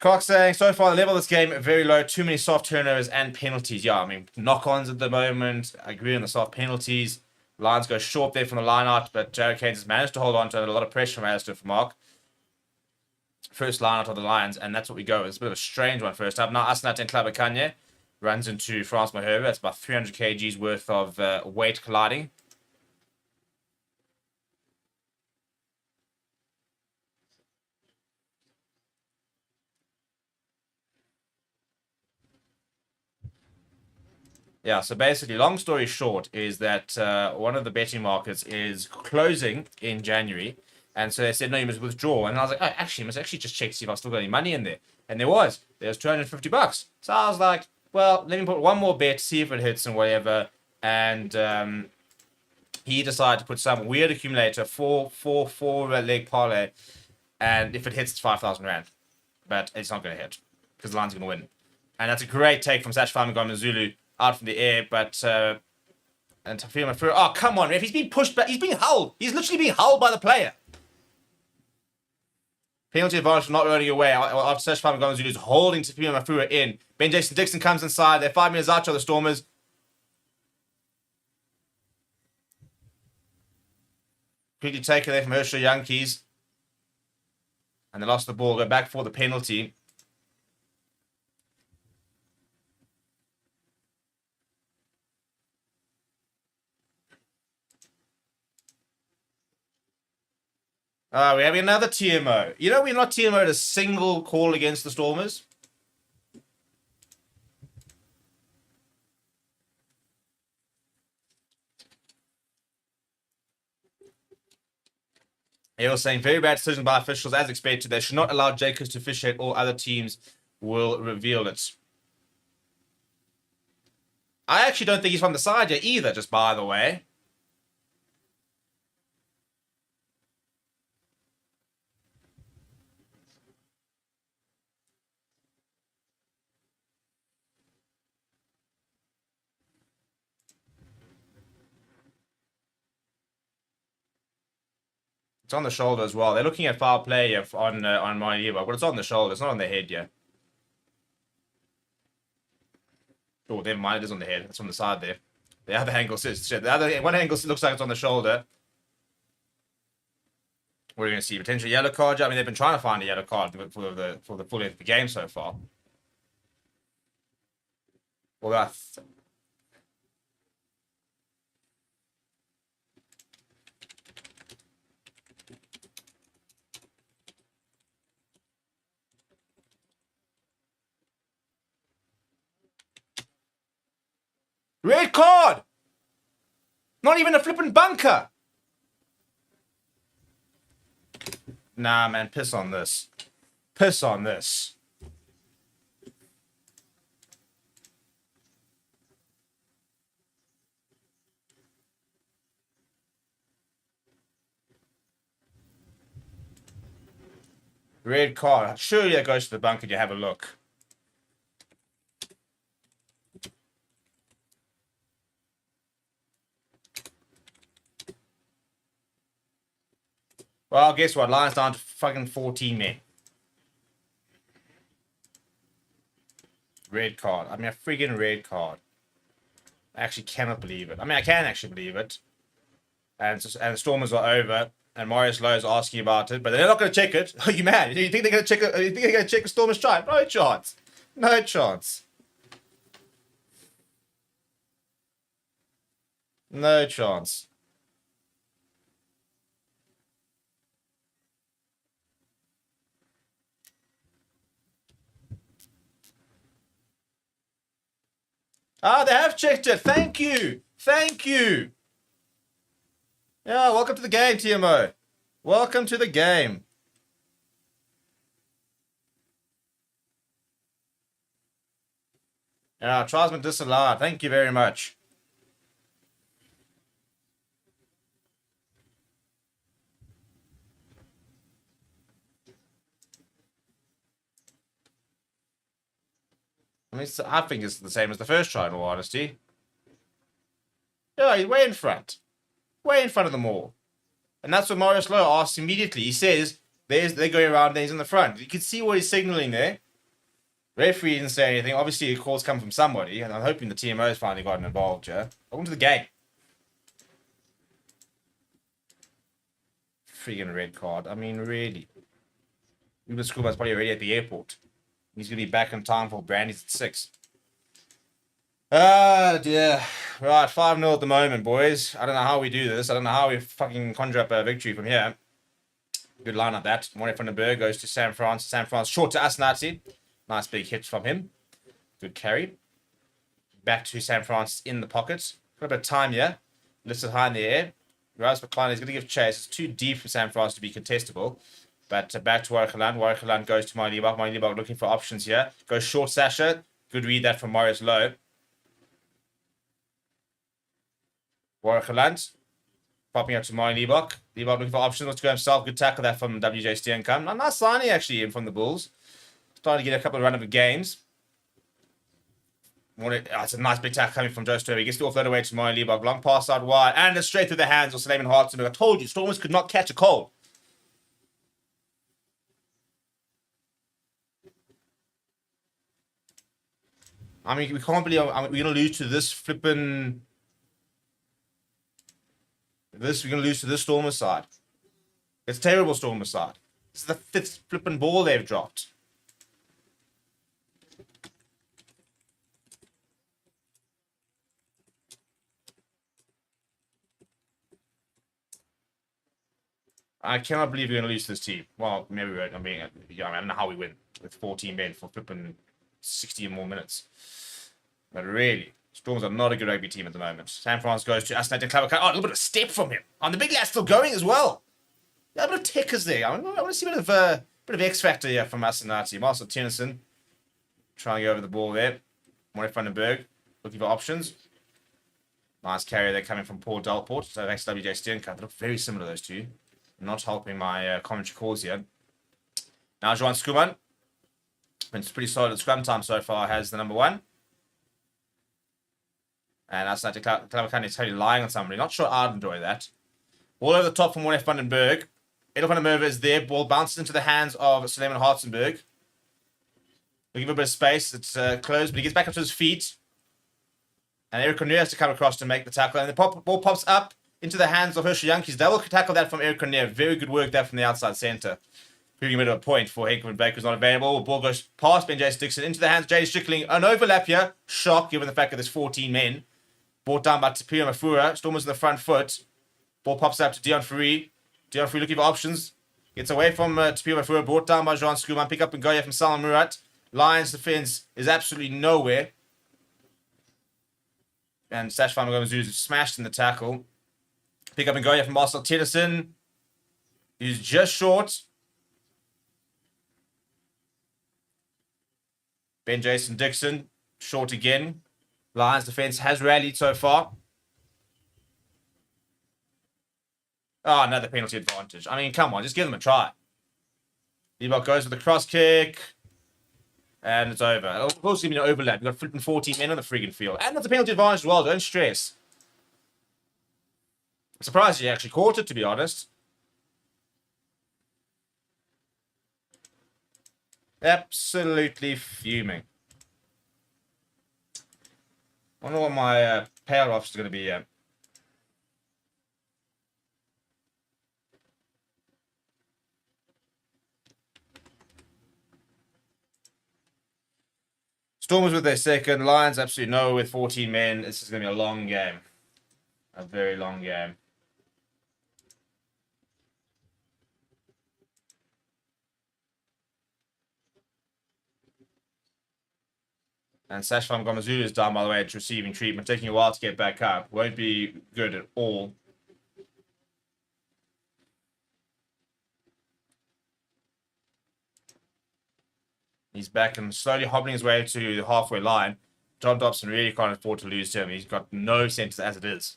Cox saying, so far the level of this game very low, too many soft turnovers and penalties. Yeah, I mean, knock-ons at the moment. I agree on the soft penalties. Lions go short there from the line-out, but Jared Keynes has managed to hold on to a lot of pressure from Alistair for Mark. First line-out of the Lions, and that's what we go with. It's a bit of a strange one first up. Now Asnat and Klabakanye runs into France Mahova. That's about 300 kgs worth of weight colliding. Yeah, so basically, long story short, is that one of the betting markets is closing in January. And so they said, no, you must withdraw. And I was like, oh, actually, you must actually just check to see if I've still got any money in there. And there was. There's $250. So I was like, well, let me put one more bet, see if it hits and whatever. And he decided to put some weird accumulator, four leg parlay. And if it hits, it's 5,000 Rand. But it's not going to hit because the Lions are going to win. And that's a great take from Sash Famagom Zulu out from the air. But and Tafima Furu, oh, come on, ref. He's being pushed back. He's being hulled. He's literally being hulled by the player. Penalty advantage for not running away after Sash Famagom Zulu is holding Tafima Mafura in. Ben Jason Dixon comes inside. They're 5 minutes out to the Stormers. Quickly taken there from Herschel Yankees. And they lost the ball. Go back for the penalty. We're having another TMO. You know, we're not TMO'd a single call against the Stormers. He was saying, very bad decision by officials, as expected. They should not allow Jacobs to officiate. All other teams will reveal it. I actually don't think he's from the side yet either, just by the way. It's on the shoulder as well. They're looking at foul play here on my ear, but it's on the shoulder. It's not on the head yet. Oh, never mind. It is on the head. It's on the side there. The other angle says shit. The other one angle looks like it's on the shoulder. What are we going to see? Potential yellow card. I mean, they've been trying to find a yellow card for the full length of the game so far. Well, that's red card. Not even a flippin' bunker. Nah, man, piss on this. Piss on this. Red card. Surely that goes to the bunker. You have a look. Well, guess what? Lions down to fucking 14 men. Red card. I mean, a friggin' red card. I actually cannot believe it. I mean, I can actually believe it. And the Stormers are over. And Marius Lowe is asking about it. But they're not going to check it. Are you mad? You think they're going to check it? You think they're going to check a Stormers try? No chance. No chance. No chance. Ah, they have checked it. Thank you. Thank you. Yeah, welcome to the game, TMO. Welcome to the game. Yeah, Tribesman disallowed. Thank you very much. I mean, I think it's the same as the first try, in all honesty. Yeah, he's way in front. Way in front of them all. And that's what Marius Lowe asks immediately. He says, they're going around, he's in the front. You can see what he's signaling there. Referee didn't say anything. Obviously, a call's come from somebody, and I'm hoping the TMO's finally gotten involved here. Welcome to the game. Freaking red card. I mean, really. Even Schoolman's probably already at the airport. He's going to be back in time for Brandy's at 6. Ah, dear. Right, 5-0 at the moment, boys. I don't know how we do this. I don't know how we fucking conjure up a victory from here. Good line up that. Vandenberg goes to Sam France. Sam France short to Asnati. Nice big hit from him. Good carry. Back to Sam France in the pocket. Got a bit of time here. Lifts it high in the air. Rise McCline is going to give chase. It's too deep for Sam France to be contestable. But back to Warrigaland. Warrigaland goes to Mailibak. Mailibak looking for options here. Goes short Sasha. Good read that from Marius Lowe. Warrigaland. Popping up to Mailibak. Liebak looking for options. Wants to go himself. Good tackle that from WJ Steenkamp. Nice signing actually in from the Bulls. Starting to get a couple of run-up games. It's a nice big tackle coming from Joe Sturby. He gets the offload away to Moy Liebach. Long pass out wide. And it's straight through the hands of Suleiman Hartzenberg. I told you, Stormers could not catch a cold. I mean, we can't believe we're going to lose to this flipping... We're going to lose to this Stormers side. It's terrible Stormers side. This is the 5th flipping ball they've dropped. I cannot believe we're going to lose to this team. Well, maybe we won't. I mean, I don't know how we win with 14 men for flipping 60 more minutes. But really, Storms are not a good rugby team at the moment. Sam France goes to Asnat and Clavican. Oh, a little bit of step from him. And the big lad's still going as well. Yeah, a bit of tickers there. I want to see a bit of X factor here from Asnati. Marcel Tennyson trying to go over the ball there. Moore Vandenberg looking for options. Nice carry there coming from Paul Delport. So thanks to WJ Steenkamp. They look very similar, those two. Not helping my commentary calls here. Now Johan Skuman. Been pretty solid at scrum time so far. Has the number 1. And Asnati Clavican is totally lying on somebody. Not sure I'd enjoy that. Ball over the top from Moore Vandenberg. Edel van der Merwe is there. Ball bounces into the hands of Suleiman Hartzenberg. Looking for a bit of space. It's closed, but he gets back up to his feet. And Eric Cornier has to come across to make the tackle. And the ball pops up into the hands of Herschel Yankees. Double tackle that from Eric Cornier. Very good work there from the outside centre. Proving a bit of a point for Henkelman Baker's not available. The ball goes past Ben Jason Dixon into the hands of Jay Strickling. An overlap here. Shock, given the fact that there's 14 men. Brought down by Tapio Mafura. Stormers in the front foot. Ball pops up to Dion Fourie. Dion Fourie looking for options. Gets away from Tapio Mafura. Brought down by Jean Skuman. Pick up and go from Salman Murat. Lions defense is absolutely nowhere. And Sash Famagomazoo is smashed in the tackle. Pick up and go from Marcel Tennyson. He's just short. Ben Jason Dixon, short again. Lions defense has rallied so far. Oh, another penalty advantage. I mean, come on, just give them a try. Liebach goes with the cross kick. And it's over. Of course, it's going to be an overlap. You've got flipping 14 men on the friggin' field. And that's a penalty advantage as well. Don't stress. I'm surprised he actually caught it, to be honest. Absolutely fuming. I wonder what my payout offer is going to be. Stormers with their second. Lions absolutely no with 14 men. This is going to be a long game. A very long game. And Sashfam Gomazulu is down, by the way. It's receiving treatment. Taking a while to get back up. Won't be good at all. He's back and slowly hobbling his way to the halfway line. John Dobson really can't afford to lose to him. He's got no centres as it is.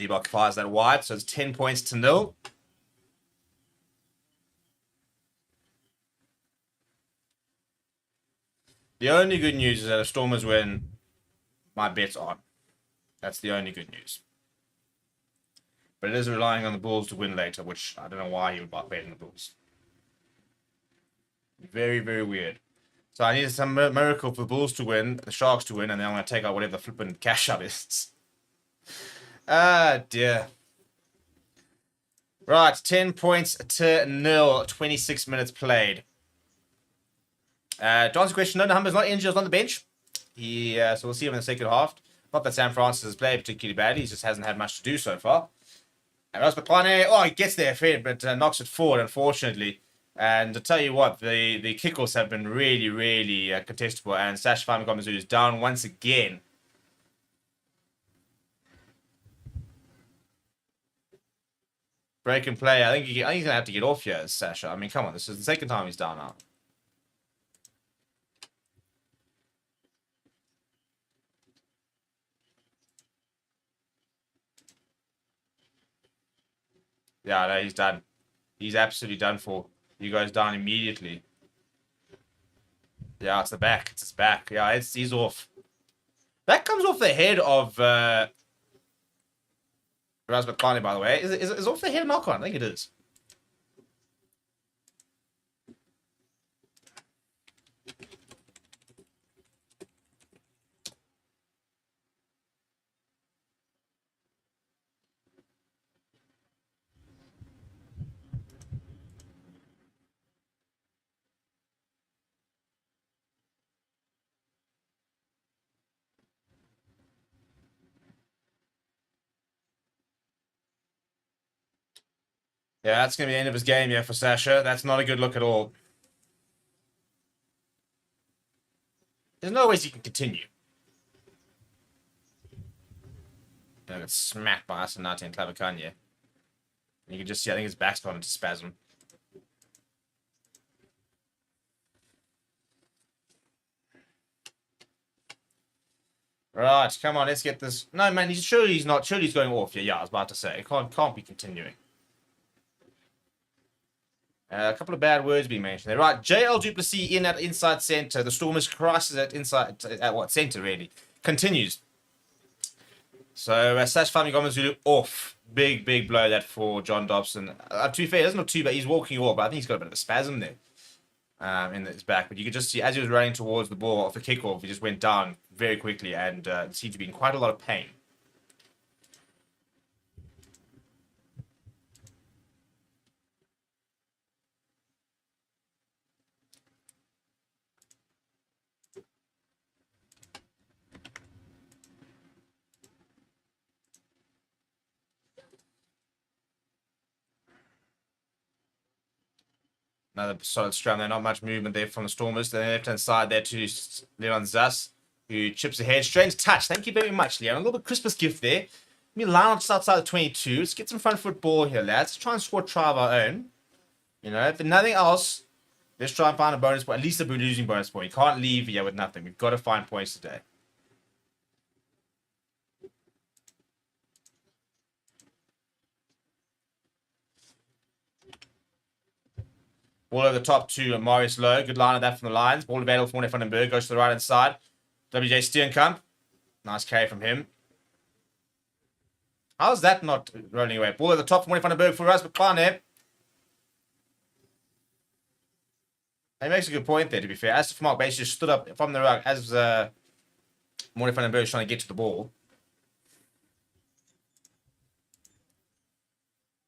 D-Block fires that wide, so it's 10 points to 0. The only good news is that if Stormers win, my bet's on. That's the only good news. But it is relying on the Bulls to win later, which I don't know why he would bet on the Bulls. Very, very weird. So I need some miracle for the Bulls to win, the Sharks to win, and then I'm going to take out whatever the flipping cash out is. Ah, dear. Right, 10 points to 0, 26 minutes played. To answer the question, no, Humber's not injured, he's on the bench. So we'll see him in the second half. Not that Sam Francis has played particularly badly, he just hasn't had much to do so far. And Rasmussen, he gets there fair, but knocks it forward, unfortunately. And to tell you what, the kickoffs have been really, really contestable. And Sash Famigomazulu is down once again. Break and play. I think he's going to have to get off here, Sasha. I mean, come on. This is the second time he's down now. Yeah, no, he's done. He's absolutely done for. You guys down immediately. Yeah, it's the back. It's his back. Yeah, he's off. That comes off the head of Rasmussen, by the way. Is off the head knock on? I think it is. Yeah, that's going to be the end of his game, yeah, for Sasha. That's not a good look at all. There's no ways he can continue. He got smacked by Asanati and Clavicania. You can just see, I think his back's gone into spasm. Right, come on, let's get this. No, man, surely he's not. Surely he's going off. Yeah, I was about to say. It can't be continuing. A couple of bad words being mentioned there. Right, JL Duplessis in at inside centre. The Stormers crisis at inside, centre, really. Continues. So, Sash Famigomazulu off. Big blow that for John Dobson. To be fair, it doesn't look too bad. He's walking off, but I think he's got a bit of a spasm there in his back. But you could just see, as he was running towards the ball off the kickoff, he just went down very quickly and seemed to be in quite a lot of pain. Another solid scrum there. Not much movement there from the Stormers. The left-hand side there to Leon Zas, who chips ahead. Strange touch. Thank you very much, Leon. A little bit Christmas gift there. Let me line just outside the 22. Let's get some front foot ball here, lads. Let's try and score a try of our own. You know, if nothing else, let's try and find a bonus point. At least a losing bonus point. You can't leave here with nothing. We've got to find points today. Ball over the top to Marius Lowe. Good line of that from the Lions. Ball available for BITDEFENDER. Goes to the right-hand side. WJ Steenkamp. Nice carry from him. How's that not rolling away? Ball over the top from BITDEFENDER for Rasmussen. He makes a good point there, to be fair. As Mark basically just stood up from the ruck as BITDEFENDER is trying to get to the ball.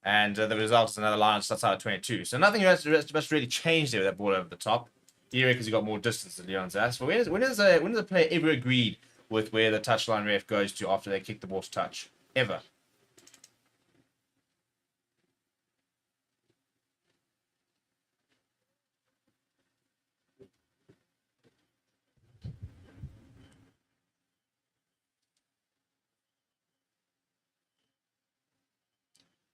And the result is another line just outside of 22. So nothing has really changed there with that ball over the top. Here because he got more distance than Leon Zas. But when does a player ever agreed with where the touchline ref goes to after they kick the ball to touch? Ever.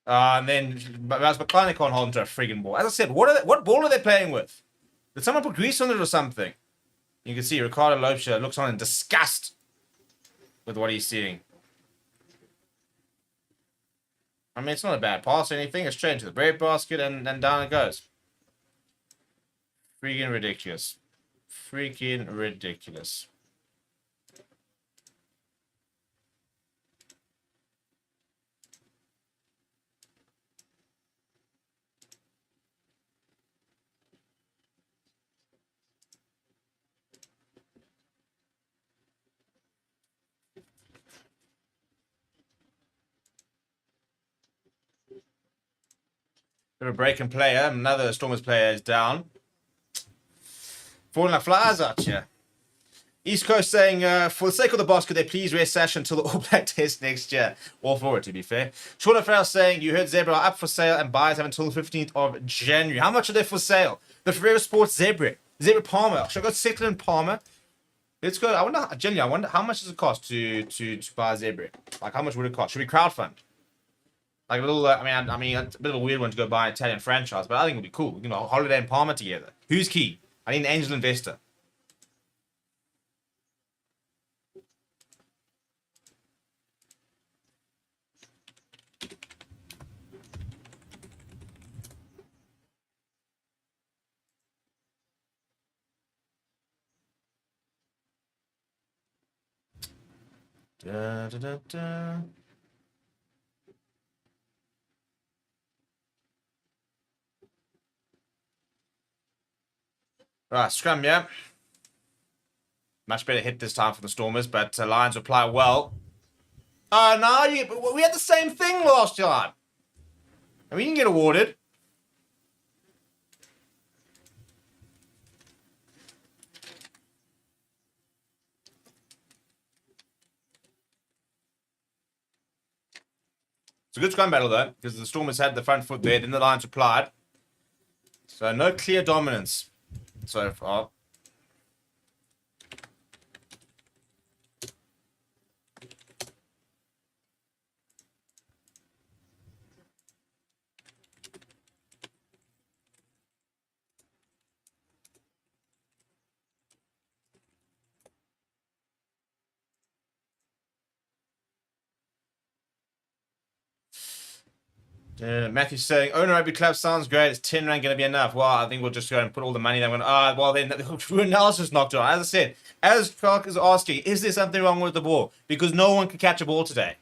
And then Rasmussen can't hold into a friggin' ball. As I said, what ball are they playing with? Did someone put grease on it or something? You can see Ricardo Lopesha looks on in disgust with what he's seeing. I mean, it's not a bad pass or anything. It's straight into the breadbasket and down it goes. Freaking ridiculous. Freaking ridiculous. Bit of a break and player. Another Stormers player is down. Falling like flies out here. East Coast saying, for the sake of the boss, could they please rest Sash until the All Black test next year? All for it, to be fair. Sean O'Farrell saying, you heard Zebra are up for sale and buyers have until the 15th of January. How much are they for sale? The Ferreira Sports Zebra. Zebra Palmer. Should I go Settler and Palmer? Let's go. I wonder how much does it cost to buy a Zebra? Like, how much would it cost? Should we crowdfund? Like a little, I mean, it's a bit of a weird one to go buy an Italian franchise, but I think it'll be cool. You know, Holiday and Palmer together. Who's key? I need an angel investor. Da, da, da, da. Right, scrum, yeah. Much better hit this time for the Stormers, but Lions reply well. Oh, no, we had the same thing last time. And we didn't get awarded. It's a good scrum battle, though, because the Stormers had the front foot there, then the Lions replied. So no clear dominance so far. Matthew saying, owner Rugby Club sounds great. It's 10 rand going to be enough? Well, I think we'll just go and put all the money there. Well, then the analysis knocked on. As I said, as Clark is asking, is there something wrong with the ball? Because no one could catch a ball today.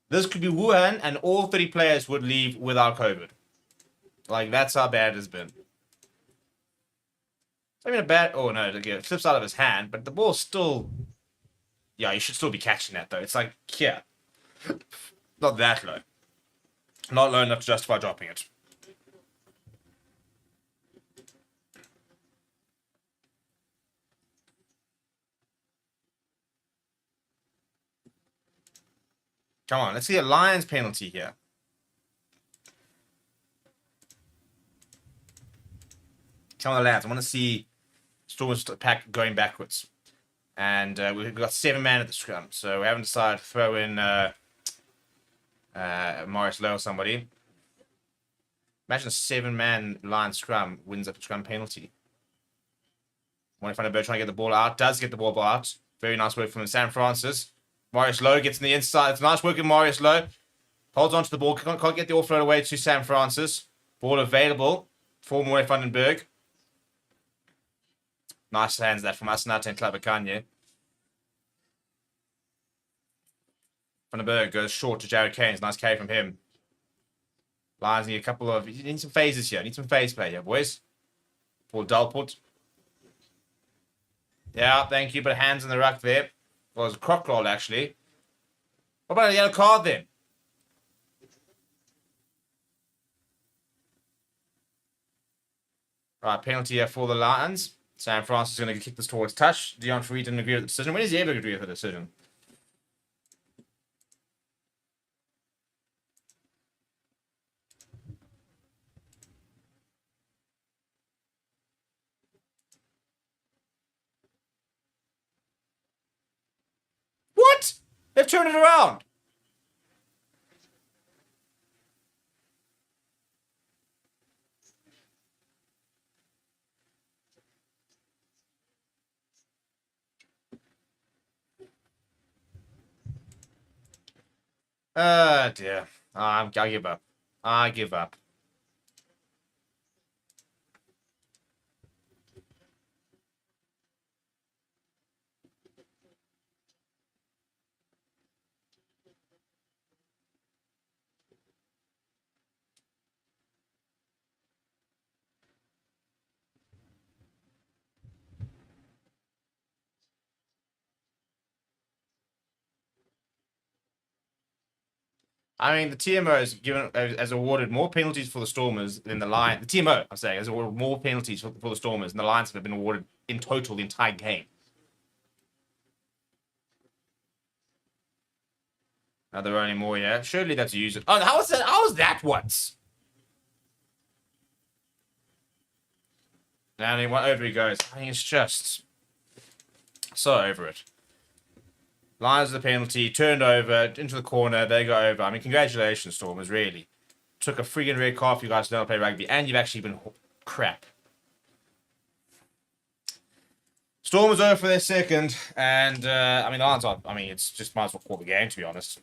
This could be Wuhan, and all 30 players would leave without COVID. Like, that's how bad it has been. I mean, a bad... Oh, no, it flips out of his hand, but the ball's still... Yeah, you should still be catching that, though. It's like, yeah. Not that low. Not low enough to justify dropping it. Come on, let's see a Lions penalty here. Come on, lads. I want to see Stormers pack going backwards. And we've got 7 man at the scrum, so we haven't decided to throw in Morris Lowe or somebody. Imagine a 7-man line scrum wins up a scrum penalty. BITDEFENDER trying to get the ball out. Does get the ball out. Very nice work from San Francis. Morris Lowe gets in the inside. It's nice work in Morris Lowe. Holds on to the ball. Can't get the offload away to San Francis. Ball available for BITDEFENDER. Nice hands that from Asanate and Clavacanye. BITDEFENDER goes short to Jared Keynes. Nice carry from him. Lions need a couple of... You need some phases here. Need some phase play here, boys. Paul Dalport. Yeah, thank you. But hands in the ruck there. Well, it was a croc roll, actually. What about a yellow card then? Right, penalty here for the Lions. San Francis is going to kick this towards touch. Dion Free didn't agree with the decision. When does he ever agree with the decision? What? They've turned it around. Dear. I give up. I give up. I mean, the TMO has awarded more penalties for the Stormers than the Lions. The TMO, I'm saying, has awarded more penalties for the Stormers than the Lions have been awarded in total the entire game. Now there are only more, yeah. Surely that's used. Oh, how was that? How was that once? Now over he goes. I mean, it's just so over it. Lions of the penalty, turned over into the corner. They go over. I mean, congratulations, Stormers. Really took a friggin' red card for you guys to know how to play rugby, and you've actually been crap. Stormers over for their second, and I mean, the Lions are. I mean, it's just might as well call the game, to be honest.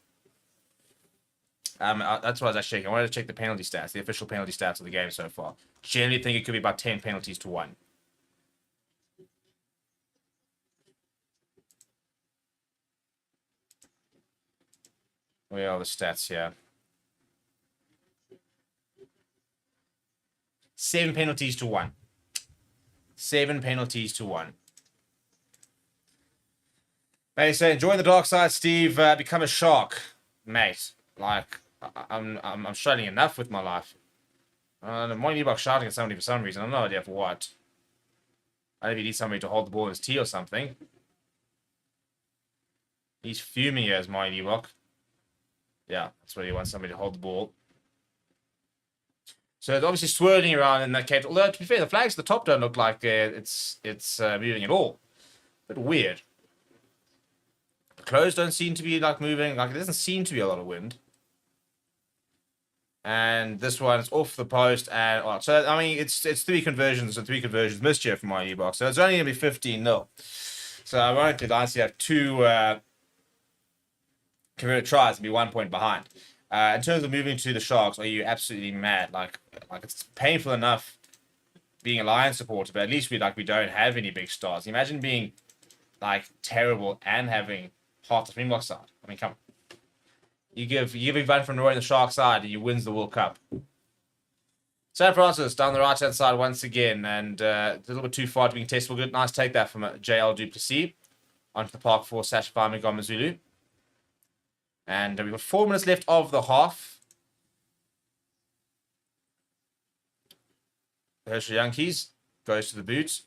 That's what I was actually checking. I wanted to check the penalty stats, the official penalty stats of the game so far. Generally think it could be about 10 penalties to 1. Where are the stats here? 7 penalties to 1. 7 penalties to 1. They say, enjoy the dark side, Steve. Become a shark, mate. Like, I'm struggling enough with my life. I'm wondering about shouting at somebody for some reason. I have no idea for what. I don't know if he needs somebody to hold the ball in his tee or something. He's fuming here as Mighty Rock. Yeah, that's what he wants, somebody to hold the ball. So it's obviously swirling around in that cage. Although, to be fair, the flags at the top don't look like it's moving at all. But weird. The clothes don't seem to be like moving. Like, there doesn't seem to be a lot of wind. And this one's off the post. And well, so I mean, it's 3 conversions and 3 conversions missed here from my U-box. So it's only gonna be 15-0. So ironically, the Lions have 2 converted tries and be 1 point behind. In terms of moving to the Sharks, are you absolutely mad? Like it's painful enough being a Lions supporter, but at least we don't have any big stars. Imagine being like terrible and having half the Springbok side. I mean, come on. You give Van van Rooyen the Shark side, and you wins the World Cup. San Francisco down the right-hand side once again, and a little bit too far to be contestable. Good, nice take that from JL Duplessis onto the park for Sacha Famigomazulu. And we've got 4 minutes left of the half. The Herschel Yankees goes to the boot.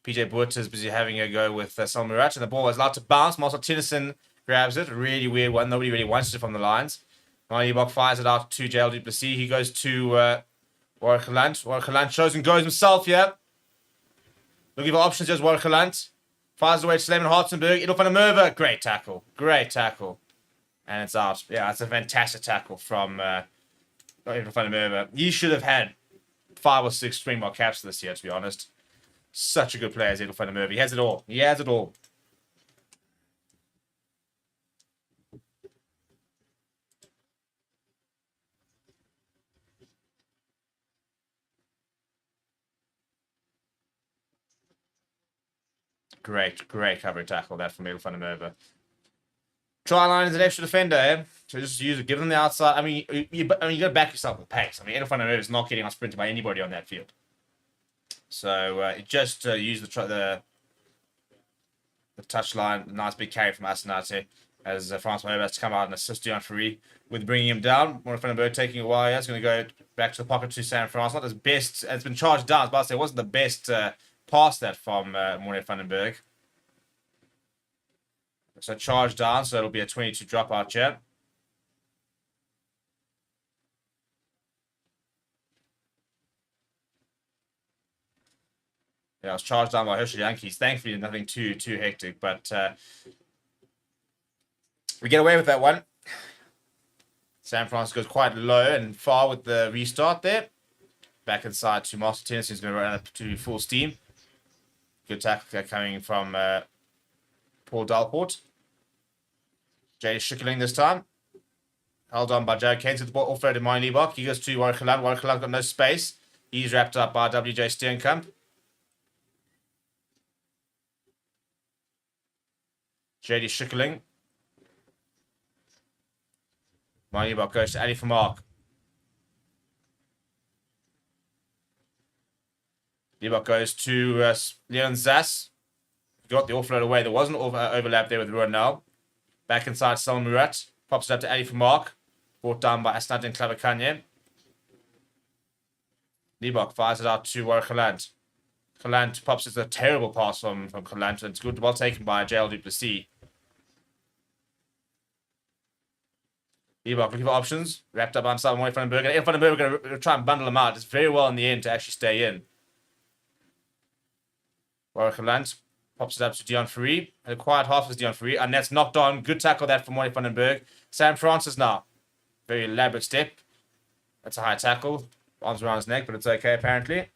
PJ Boert is busy having a go with Salman Murat, and the ball is allowed to bounce. Marcel Tennyson grabs it. A really weird one. Nobody really wants it from the lines. Bok fires it out to JL Duplessis. He goes to Warwick Gelant. Warwick Gelant shows and goes himself here. Looking for options. Here's Warwick Gelant. Fires away to Slayman Hartzenberg. Idel van der Merwe. Great tackle. Great tackle. And it's out. Yeah, it's a fantastic tackle from Idel van der Merwe. He should have had 5 or 6 Springbok caps this year, to be honest. Such a good player as Idel van der Merwe. He has it all. He has it all. Great cover tackle that from Idel van der Merwe. Try line is an extra defender, eh? So just use it, give them the outside. I mean, you got to back yourself with pace. I mean, Idel van der Merwe is not getting outsprinted by anybody on that field. So just use the touchline. Nice big carry from Asenate as Francois Herbert has to come out and assist Deon Currie with bringing him down. Vandenberg taking a while. He's going to go back to the pocket to San Francisco. Not his best. It's been charged down. But it wasn't the best pass that from Vandenberg. So charge down. So it'll be a 22 dropout here. Yeah, I was charged down by Herschel Yankees. Thankfully, nothing too hectic, but we get away with that one. San Francisco goes quite low and far with the restart there. Back inside to Master Tennessee, who's going to run up to full steam. Good tackle coming from Paul Dalport. Jay Schickerling this time. Held on by Joe Keynes with the ball offloaded my Liebach. He goes to Warwick Land. Warwick Land got no space. He's wrapped up by WJ Steenkamp. JD Schickeling. My Liebach goes to Ali for Mark. Liebach goes to Leon Zass. Got the offload away. There was an overlap there with Ronald. Back inside Salman Murat. Pops it up to Ali for Mark. Brought down by Asnadin Clavacanye. Liebach fires it out to Warwick Land. Galant pops it. A terrible pass from Galant. And it's good. Well taken by JL Duplessis. Liebach looking for options. Wrapped up by himself away from Vandenberg. And Vandenberg are going to try and bundle him out. It's very well in the end to actually stay in. Warwick Land pops it up to Dion Free. And a quiet half is Dion Free. And that's knocked on. Good tackle that from Warwick Vandenberg. Sam Francis now. Very elaborate step. That's a high tackle. Arms around his neck, but it's okay apparently.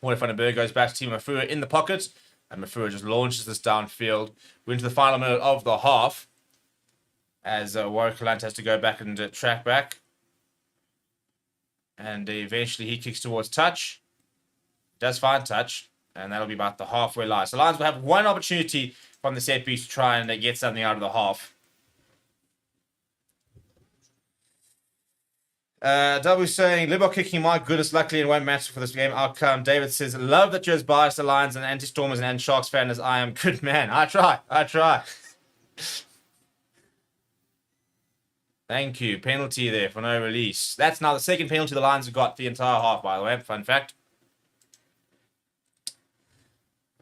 Warwick Vandenberg goes back to Timo Mafua in the pocket. And Mafua just launches this downfield. We're into the final minute of the half. As Warwick Land has to go back and track back. And eventually he kicks towards touch. Does find touch. And that'll be about the halfway line. So Lions will have one opportunity from the set piece to try and get something out of the half. W saying, Liebach kicking my goodness, luckily it won't matter for this game outcome. David says, love that you're as biased to Lions and anti-Stormers and Sharks fan as I am. Good man. I try. Thank you. Penalty there for no release. That's now the second penalty the Lions have got the entire half, by the way. Fun fact.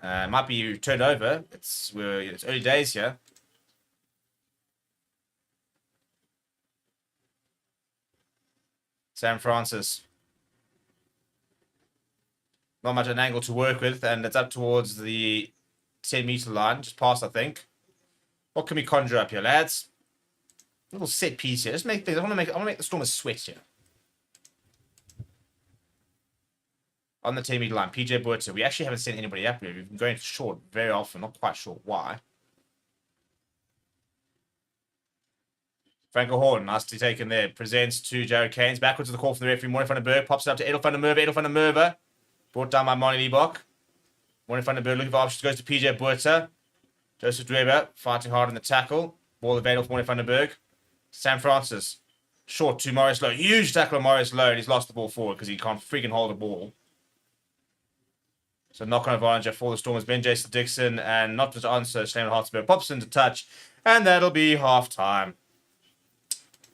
Might be turned over. It's early days here. Sam Francis. Not much an angle to work with, and it's up towards the 10-meter line. Just past, I think. What can we conjure up here, lads? A little set piece here. Just make things. I want to make the Stormers sweat here. On the 10-meter line, PJ Buerta. We actually haven't sent anybody up here. We've been going short very often. Not quite sure why. Franco Horn, nicely taken there. Presents to Jared Keynes. Backwards to the call from the referee. Morning Vandenberg pops it up to Edel van der Merwe. Edel van der Merwe. Brought down by Moni Liebach. Morning Vandenberg looking for options. Goes to PJ Buerta. Joseph Dweber fighting hard in the tackle. Ball available for Morning Vandenberg. Sam Francis. Short to Maurice Lowe. Huge tackle on Maurice Lowe. And he's lost the ball forward because he can't freaking hold the ball. So knock-on advantage for the Stormers. Ben Jason Dixon and not just answer. Shane Hartsberg pops into touch. And that'll be half-time.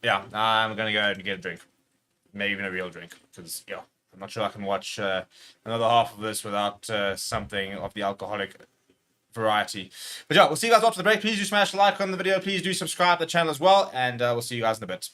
Yeah, I'm going to go and get a drink. Maybe even a real drink. Because, yeah, I'm not sure I can watch another half of this without something of the alcoholic variety. But yeah, we'll see you guys after the break. Please do smash the like on the video. Please do subscribe to the channel as well. And we'll see you guys in a bit.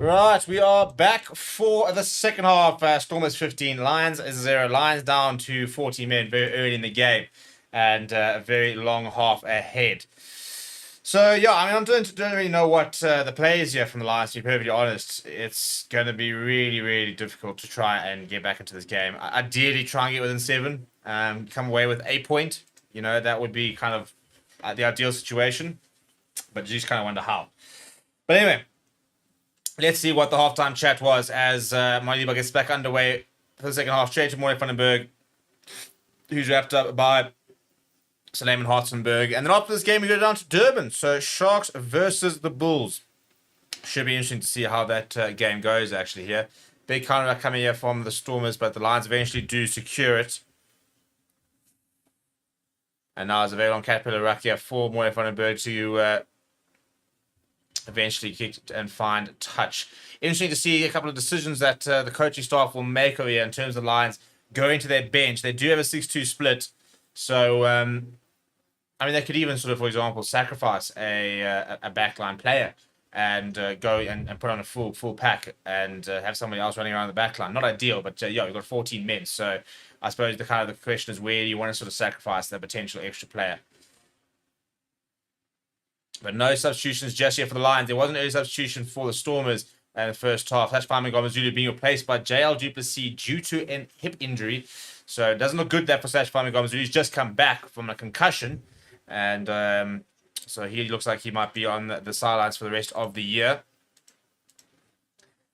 Right, we are back for the second half. Stormers 15, Lions 0. Lions down to 40 men very early in the game, and a very long half ahead. So yeah, I mean, I don't really know what the players here from the Lions. To be perfectly honest, it's going to be really, really difficult to try and get back into this game. Ideally, try and get within 7, come away with a point. You know, that would be kind of the ideal situation. But you just kind of wonder how. But anyway. Let's see what the halftime chat was as Maliba gets back underway for the second half. Straight to Morley Vandenberg, who's wrapped up by Suleiman Hartzenberg. And then after this game, we go down to Durban. So Sharks versus the Bulls. Should be interesting to see how that game goes, actually, here. Big counter coming here from the Stormers, but the Lions eventually do secure it. And now it's a very long caterpillar ruck here for Morley Vandenberg to eventually kick and find touch. Interesting to see a couple of decisions that the coaching staff will make over here in terms of Lions going to their bench. They do have a 6-2 split. So, I mean, they could even sort of, for example, sacrifice a backline player and go and put on a full pack and have somebody else running around the backline. Not ideal, but yeah, you've got 14 men. So I suppose the question is, where do you want to sort of sacrifice that potential extra player? But no substitutions just yet for the Lions. There was an early substitution for the Stormers in the first half. That's Zulu being replaced by JL Duplessis due to a hip injury. So it doesn't look good there for Sash Zulu. He's just come back from a concussion. And so he looks like he might be on the sidelines for the rest of the year.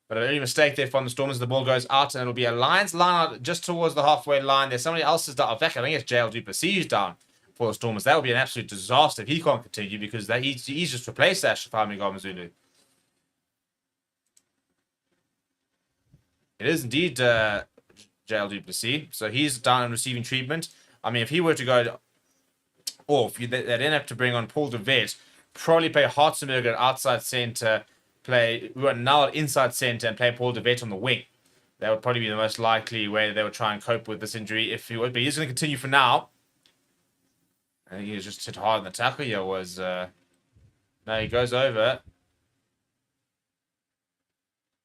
But an early mistake there from the Stormers. The ball goes out and it'll be a Lions line out just towards the halfway line. There's somebody else is down. In fact, I think it's JL Duplessis who's down for the Stormers. That would be an absolute disaster if he can't continue, because he's just replaced Ash Zulu. It is indeed JL Duplessis. So he's down and receiving treatment. I mean, if he were to go off, they'd then have to bring on Paul de Vet, probably play Hartzenberg at outside centre, play Ruanal inside centre, and play Paul de Vet on the wing. That would probably be the most likely way they would try and cope with this injury if he would. But he's going to continue for now. I think he was just hit hard in the tackle here. No, he goes over.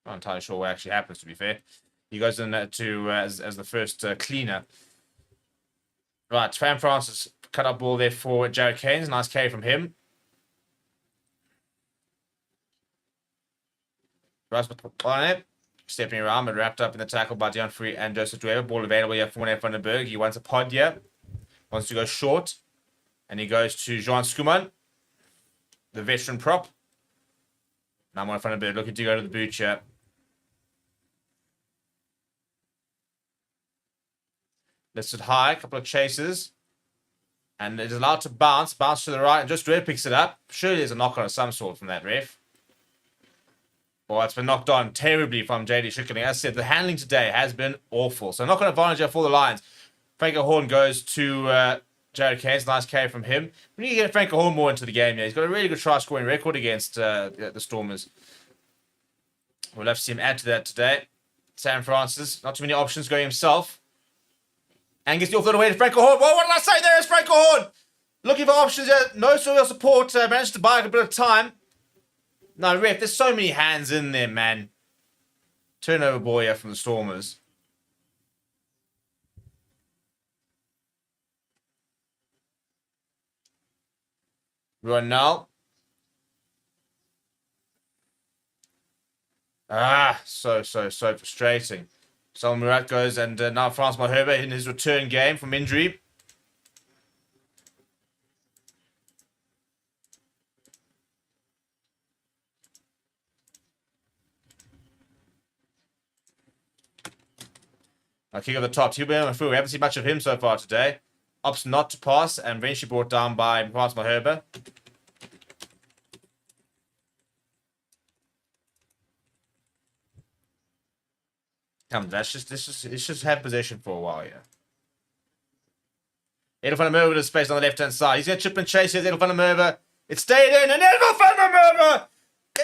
Not entirely sure what actually happens, to be fair. He goes in as the first cleaner. Right, Fran Francis cut up ball there for Jared Keynes. Nice carry from him. Stepping around, but wrapped up in the tackle by Dion Free and Joseph Dweber. Ball available here for Morley Vandenberg. He wants a pod here. Wants to go short. And he goes to Jean Skuman, the veteran prop. Now Morley Vandenberg looking to go to the boot here. Lifted high, a couple of chases. And it is allowed to bounce to the right, and just Dweber picks it up. Surely there's a knock on of some sort from that ref. Well, it's been knocked on terribly from JD Schickerling. As I said, the handling today has been awful. So knock on advantage here for the Lions. Franco Horn goes to Jared Keynes. Nice carry from him. We need to get Franco Horn more into the game here. He's got a really good try scoring record against the Stormers. We'll have to see him add to that today. Sam Francis, not too many options, going himself. And gets the offload away to Franco Horn. Well, what did I say there? It's Franco Horn. Looking for options here. No real support. Managed to buy a bit of time. No, ref, there's so many hands in there, man. Turnover ball here from the Stormers. Ronald. So frustrating. Salman Murat goes, and now Francois Herbert in his return game from injury. Now kick off the top. He'll be on the through. We haven't seen much of him so far today. Opts not to pass, and eventually brought down by Francois Herbert. Come, let's just have possession for a while here. Edel van der Merwe with the space on the left-hand side. He's going to chip and chase here. Edel van der Merwe. It stayed in, and Edel van der Merwe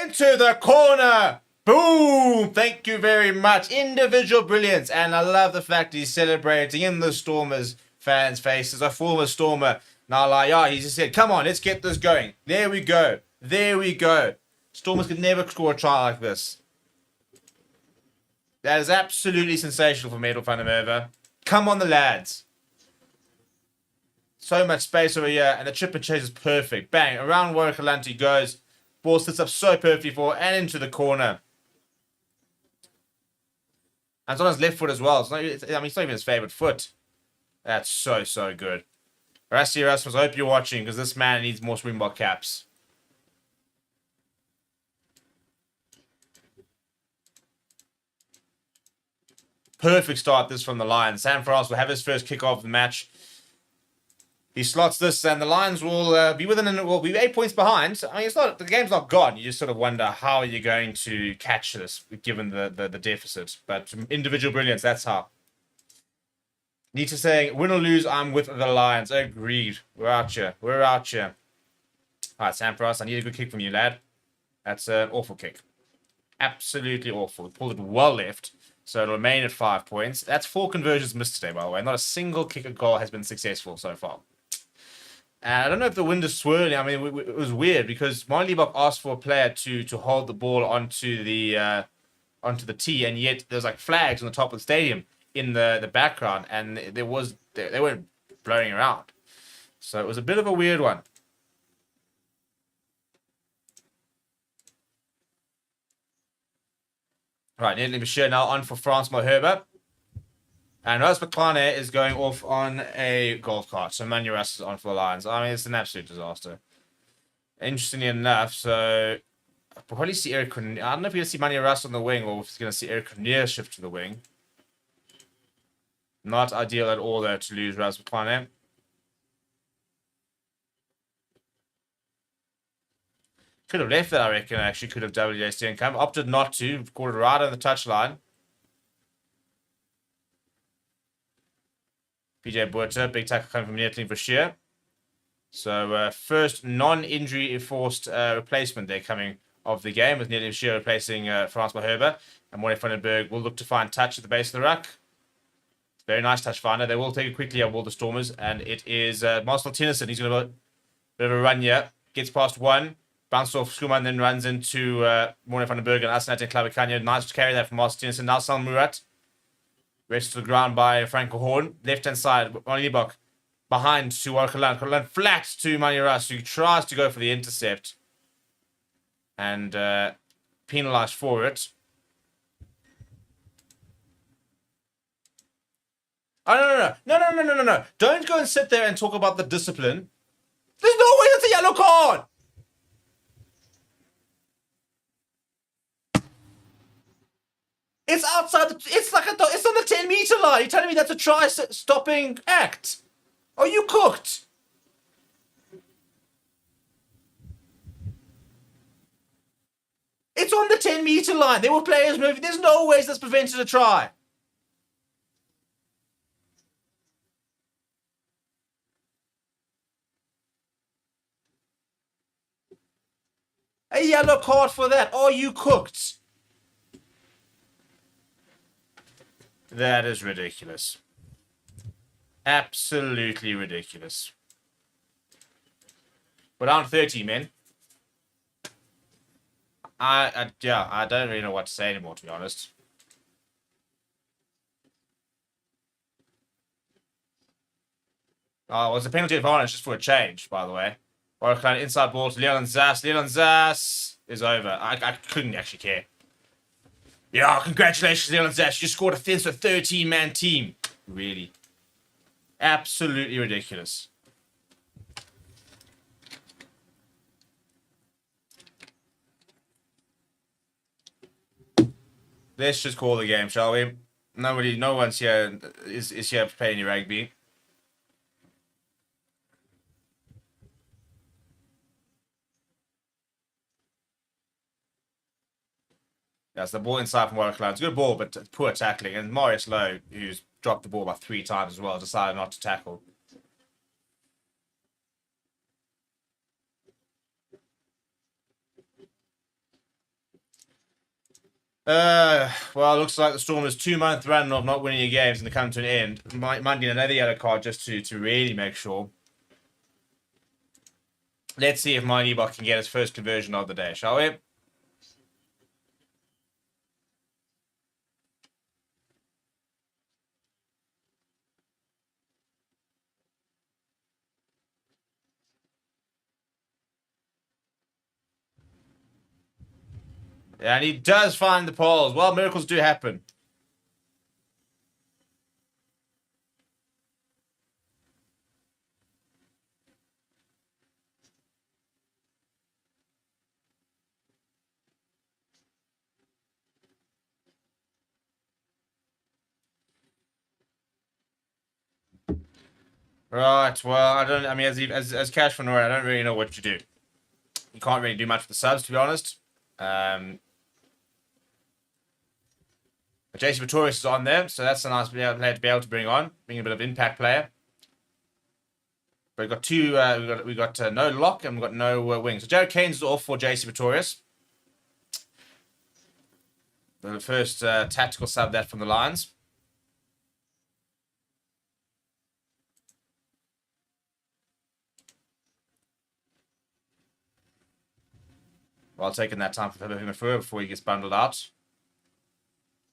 into the corner. Boom! Thank you very much. Individual brilliance. And I love the fact he's celebrating in the Stormers fans' faces. A former Stormer. Now, like, yeah, he just said, come on, let's get this going. There we go. There we go. Stormers could never score a try like this. That is absolutely sensational for BITDEFENDER. Come on, the lads. So much space over here, and the chip and chase is perfect. Bang, around Watchalong he goes. Ball sits up so perfectly for and into the corner. And it's on his left foot as well. It's not, it's not even his favourite foot. That's so, so good. Rusty Erasmus, I hope you're watching, because this man needs more Springbok caps. Perfect start this from the Lions. Sam Frost will have his first kick off the match. He slots this, and the Lions will be will be 8 points behind. I mean, it's not, the game's not gone. You just sort of wonder how you're going to catch this, given the deficit. But individual brilliance, that's how. Nita saying, win or lose, I'm with the Lions. Agreed. We're out here. We're out here. All right, Sam Frost, I need a good kick from you, lad. That's an awful kick. Absolutely awful. We pulled it well left. So it'll remain at 5 points. That's 4 conversions missed today, by the way. Not a single kick at goal has been successful so far. And I don't know if the wind is swirling. I mean, it was weird because Marley asked for a player to hold the ball onto the tee, and yet there's like flags on the top of the stadium in the background, and they weren't blowing around. So it was a bit of a weird one. Right, Nedley Bashir now on for France Moherba. And Rose McClane is going off on a golf cart. So Manu Russ is on for the Lions. I mean, it's an absolute disaster. Interestingly enough, so I'll probably see Eric Cornier. I don't know if you're going to see Manu Russ on the wing or if he's going to see Eric Cornier shift to the wing. Not ideal at all, though, to lose Rose McClane. Could have left that, I reckon. Actually, could have WJC income. Opted not to. Caught it right on the touchline. PJ Buerta, big tackle coming from Nedley Bashir. So, first non-injury enforced replacement there coming of the game with Nedley Bashir replacing France Moherba. And Morne Vandenberg will look to find touch at the base of the ruck. Very nice touch finder. They will take it quickly on the Stormers. And it is Marcel Tennyson. He's going to have a bit of a run here. Gets past one. Bounced off Skuman, then runs into Morne Vandenberg and Asenate Klavikanyo. Nice to carry that from Marcel Tennyson. Now Sal Murat. Rest to the ground by Franco Horn. Left-hand side, Malibok behind to Watchalong. Flat to Manuras, who tries to go for the intercept. And penalised for it. Oh, no. Don't go and sit there and talk about the discipline. There's no way that's a yellow card. It's outside. It's on the 10-meter line. You're telling me that's a try-stopping act? Are you cooked? It's on the 10-meter line. There were players moving. There's no ways that's prevented a try. A yellow card for that. Are you cooked? That is ridiculous. Absolutely ridiculous. We're down 30, men. I don't really know what to say anymore, to be honest. Oh, it was a penalty advantage just for a change, by the way. Or kind of inside ball to Leon Zas. Leon Zas is over. I couldn't actually care. Yeah, congratulations, Leon Zas. You scored a 13-man team. Really. Absolutely ridiculous. Let's just call the game, shall we? No one's here is here to play any rugby. That's the ball inside from Watchalong. It's a good ball, but poor tackling. And Marius Lowe, who's dropped the ball about 3 times as well, decided not to tackle. Well, it looks like the Stormers' 2-month run of not winning your games and they come to an end. Might need another yellow card just to really make sure. Let's see if Ebok can get his first conversion of the day, shall we? And he does find the poles. Well, miracles do happen. Right. Well, I don't. I mean, as cash for Nora, I don't really know what to do. You can't really do much with the subs, to be honest. But JC Pretorius is on there, so that's a nice player to be able to bring on, being a bit of impact player. But we've got two. We got no lock and we've got no wing. So Jared Keynes is off for JC Pretorius. The first tactical sub that from the Lions. While taking that time for him before he gets bundled out.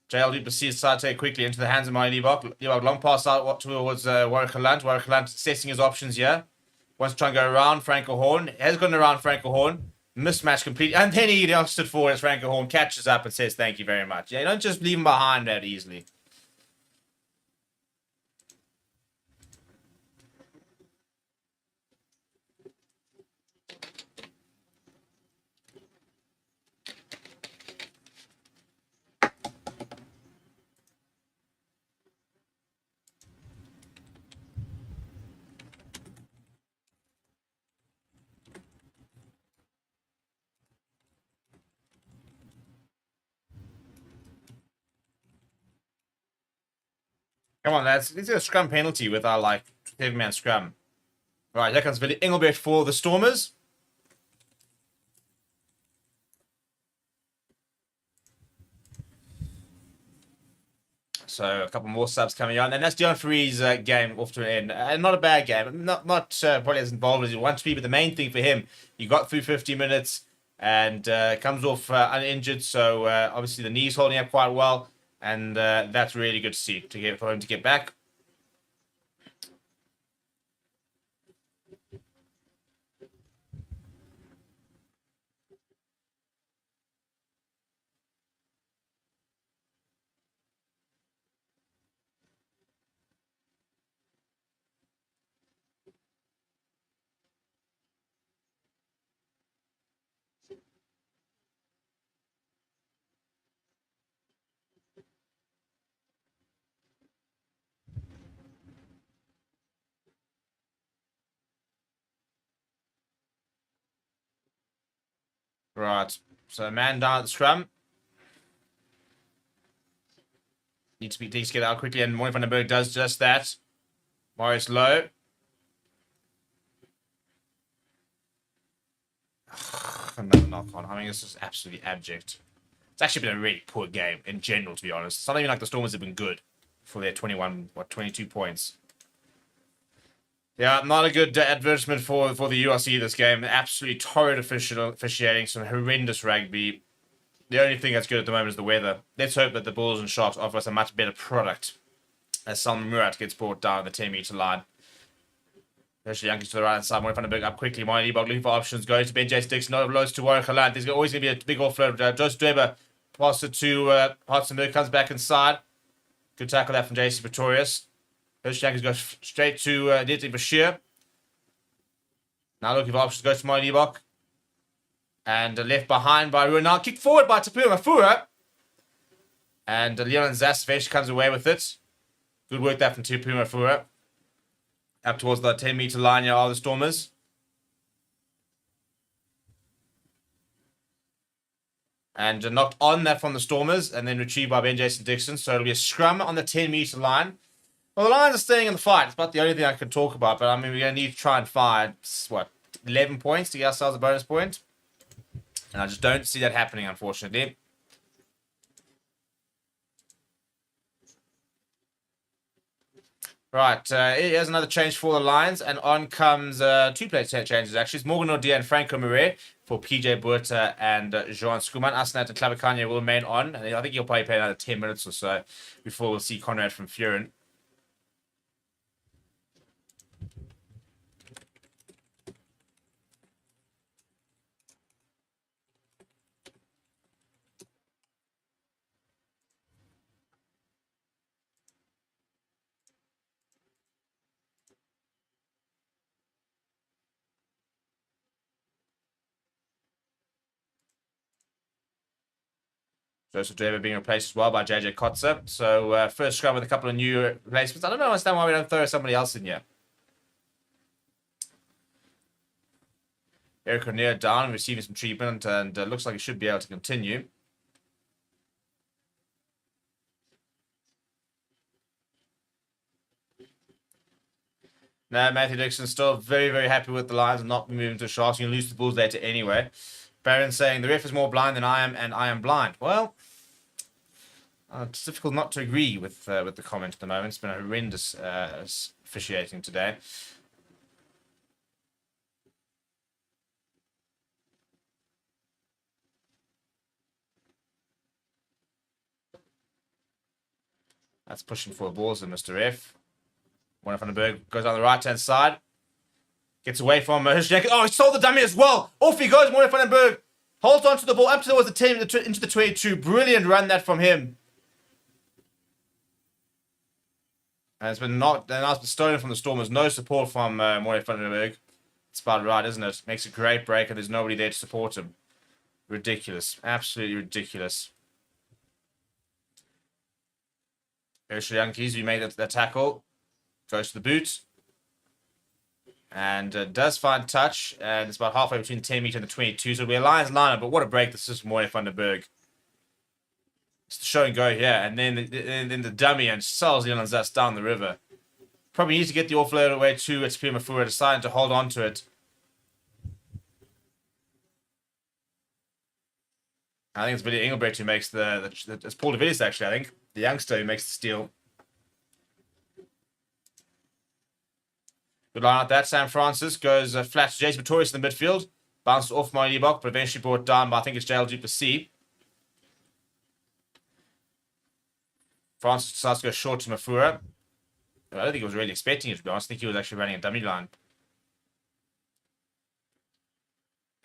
JL Duplessis decided to take quickly into the hands of Marty Liebach. Liebach long pass out towards Warwick Lunt. Warwick Lunt assessing his options here. Wants to try and go around Franco Horn. Has gone around Franco Horn. Mismatch completely. And then he stood forward as Franco Horn catches up and says thank you very much. Yeah, you don't just leave him behind that easily. Come on, lads. This is a scrum penalty with our, 7-man scrum. Right, here comes Billy Engelbert for the Stormers. So a couple more subs coming on, and that's Dion Free's game off to an end. Not a bad game, not probably as involved as he wants to be, but the main thing for him, he got through 50 minutes and comes off uninjured. So obviously the knee's holding up quite well, and that's really good to see for him to get back. Right, so man down at the scrum. Needs to get out quickly, and Moy van den Berg does just that. Morris low. Another knock on. I mean, it's just absolutely abject. It's actually been a really poor game in general, to be honest. It's not even like the Stormers have been good for their 22 points. Yeah, not a good advertisement for the URC this game. Absolutely torrid officiating, some horrendous rugby. The only thing that's good at the moment is the weather. Let's hope that the Bulls and Sharks offer us a much better product as Salman Murat gets brought down the 10-meter line. Especially Yankees to the right hand side. Moy van den Berg up quickly. Marty Liebach looking for options. Goes to Ben J. Dixon. Overloads to Warwick Lunt. There's always going to be a big offload. Joseph Dweber passes it to Hartzenberg. Comes back inside. Good tackle that from JC Pretorius. Those Yankees go straight to Dietrich Bashir. Now looking for options. Goes to Marty Liebach. And left behind by Ruan. Now kicked forward by Tapua Mafura. And Leon Zasvesh comes away with it. Good work there from Tapua Mafura. Up towards the 10-meter line here are the Stormers. And knocked on that from the Stormers and then retrieved by Ben Jason Dixon. So it'll be a scrum on the 10-meter line. Well, the Lions are staying in the fight. It's about the only thing I can talk about. But, I mean, we're going to need to try and find, 11 points to get ourselves a bonus point. And I just don't see that happening, unfortunately. Right, here's another change for the Lions, and on comes two player changes, actually. It's Morgan Nordia and Franco Murray for PJ Buerta and Jean Skuman. Asnat and Clavicania will remain on, and I think he'll probably play another 10 minutes or so before we'll see Conrad from Furen. Joseph Draver being replaced as well by JJ Kotzer. So first scrum with a couple of new replacements. I don't understand why we don't throw somebody else in here. Eric O'Neill down, receiving some treatment, and looks like he should be able to continue. Now, Matthew Dixon still very, very happy with the Lions and not moving to Sharks. You can lose the Bulls later anyway. Barron saying, the ref is more blind than I am, and I am blind. Well, it's difficult not to agree with the comment at the moment. It's been a horrendous officiating today. That's pushing for balls in Mr. F. Warner van den Berg goes on the right-hand side. Gets away from Hirschneck. Oh, he stole the dummy as well. Off he goes, Warner van den Berg. Holds on to the ball up towards the 10, into the 22. Brilliant run that from him. And it's been stolen from the Stormers. No support from Warner van den Berg. It's about right, isn't it? Makes a great break and there's nobody there to support him. Ridiculous. Absolutely ridiculous. Herschel Yankees, who made the tackle, goes to the boot. And does find touch. And it's about halfway between the 10 meter and the 22. So it'll be a Lions lineup. But what a break this is from Warner van den Berg. It's the show and go here. And then the dummy and sells Leon Zas down the river. Probably needs to get the offload away to Tapia Mafura, deciding to hold on to it. I think it's Billy Engelbrecht who makes it's Paul de Villiers actually, I think. The youngster who makes the steal. Good line out that. Sam Francis goes flat to Jason Pretorius in the midfield. Bounces off Marty Liebach, but eventually brought down by, I think it's JL Duplessis. Francis decides to go short to Mafura. I don't think he was really expecting it, to be honest. I think he was actually running a dummy line.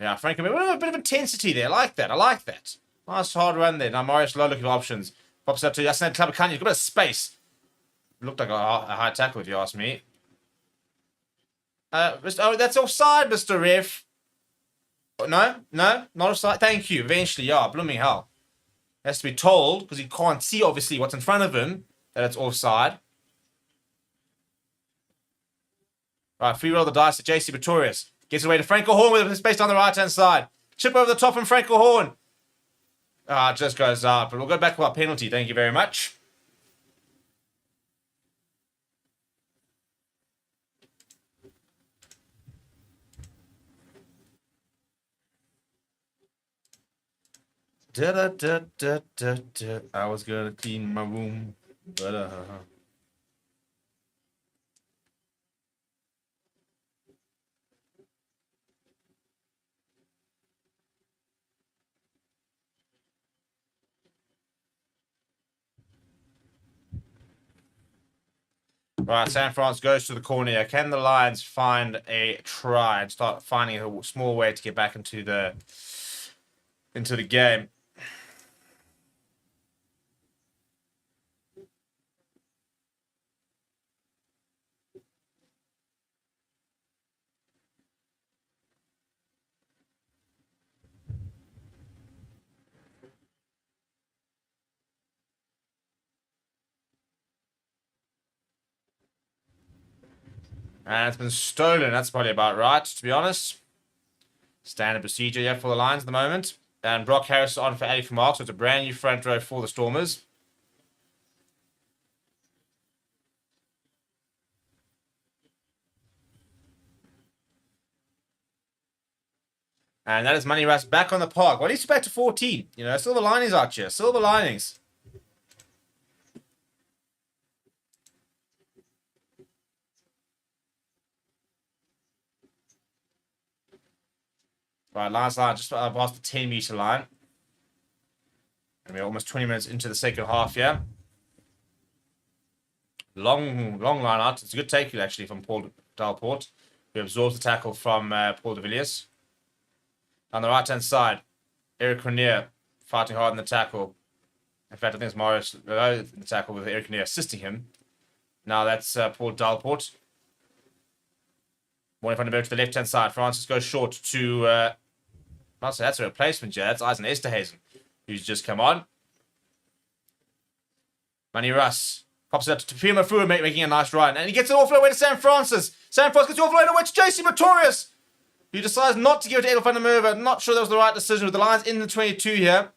Yeah, Frank, a bit of intensity there. I like that. I like that. Nice hard run there. Now Marius Low looking at options. Pops up to Yasin Klabakanya. He's got a bit of space. Looked like a high tackle, if you ask me. Oh, that's offside, Mr. Ref. No, not offside. Thank you. Eventually, yeah, blooming hell. Has to be told, because he can't see, obviously, what's in front of him, that it's offside. Right, free roll the dice to JC Pretorius. Gets away to Franco Horn with space down the right-hand side. Chip over the top from Franco Horn. It just goes out, but we'll go back to our penalty. Thank you very much. I was gonna clean my room, but Right, San Francisco goes to the corner here. Can the Lions find a try and start finding a small way to get back into the game? And it's been stolen. That's probably about right, to be honest. Standard procedure here for the Lions at the moment. And Brock Harris on for Ali Mark, so it's a brand new front row for the Stormers. And that is Money Russ back on the park. Well, at least back to 14. You know, silver linings out here. Silver linings. Right, last line just past the 10-meter line. And we're almost 20 minutes into the second half here. Long line out. It's a good take, actually, from Paul Dalport, who absorbs the tackle from Paul de Villiers. On the right-hand side, Eric Renier fighting hard in the tackle. In fact, I think it's Morris in the tackle with Eric Renier assisting him. Now that's Paul Dalport. Warning van den Berg to the left-hand side. Francis goes short to... I'll say that's a replacement, yeah. That's Eisen Esterhazen, who's just come on. Manny Russ pops it up to Puma Fu, making a nice run. And he gets it offload away to Sam Francis. Sam Francis gets it offload away to JC Pretorius, who decides not to give it to Edelfan Merva. Not sure that was the right decision with the Lions in the 22 here.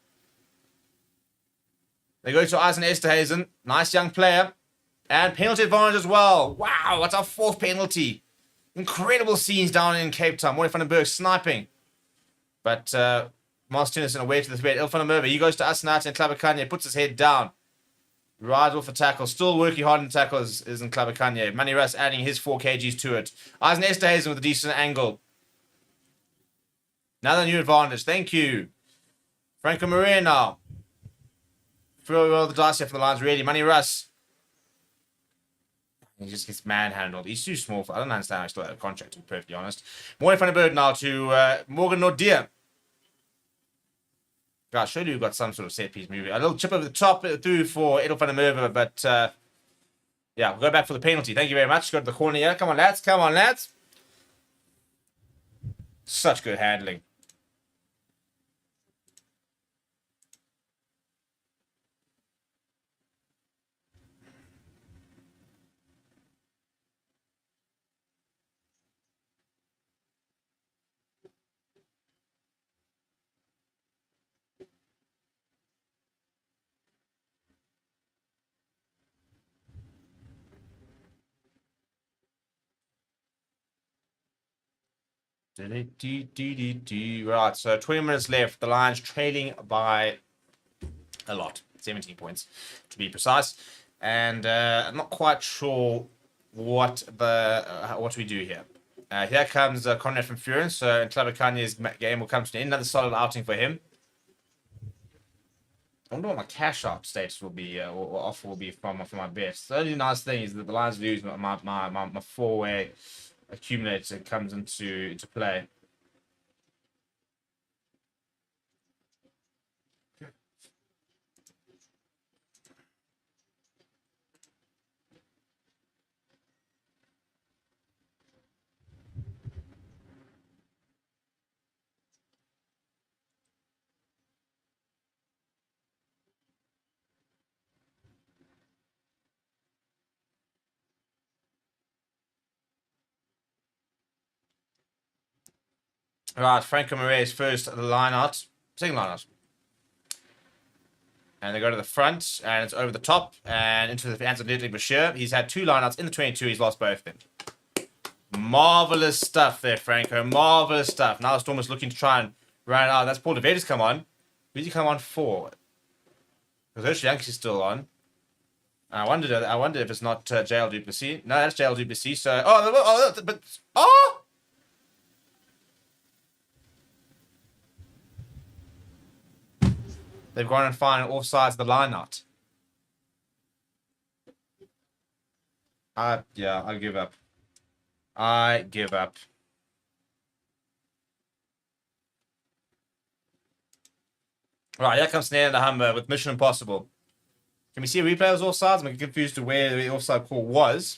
They go to Eisen Esterhazen. Nice young player. And penalty advantage as well. Wow, that's our 4th penalty. Incredible scenes down in Cape Town. Morty van den Berg sniping. But Mars Tennyson away to the threat. Edelfan Merva, he goes to Asenat and Klabakanye, puts his head down. Rides off the tackle. Still working hard in the tackle is in Klabakanye. Manny Russ adding his 4 kgs to it. Eisen Esterhazen with a decent angle. Another new advantage. Thank you. Franco Maria now. Throw roll the dice here for the Lions, really. Manny Russ. He just gets manhandled. He's too small for... I don't understand how he's still out of contract, to be perfectly honest. Morty van den Berg now to Morgan Nordia. God, surely we've got some sort of set-piece movie. A little chip over the top through for Edelfan Merva, but yeah, we'll go back for the penalty. Thank you very much. Go to the corner here. Come on, lads. Come on, lads. Such good handling. Right, so 20 minutes left. The Lions trailing by a lot. 17 points, to be precise. And I'm not quite sure what we do here. Here comes Conrad from Furen. So in Klabakanye's game will come to another solid outing for him. I wonder what my cash out status will be, or offer will be for my bets. The only nice thing is that the Lions lose my 4-way accumulator comes into play. Right, Franco Maria's first line out. Second line out. And they go to the front, and it's over the top, and into the hands of Nedley Bashir. He's had 2 lineouts in the 22. He's lost both of them. Marvelous stuff there, Franco. Marvelous stuff. Now the Storm is looking to try and run it out. That's Paul DeVeta's come on. Who's he come on for? Because Hershey Yankees still on. I wonder if it's not JL Duplessis. No, that's JL Duplessis. So, oh! They've gone and found all sides of the line out. Yeah, I give up. I give up. Right, here comes Snare and the Humber with Mission Impossible. Can we see a replay of all sides? I'm confused to where the offside call was.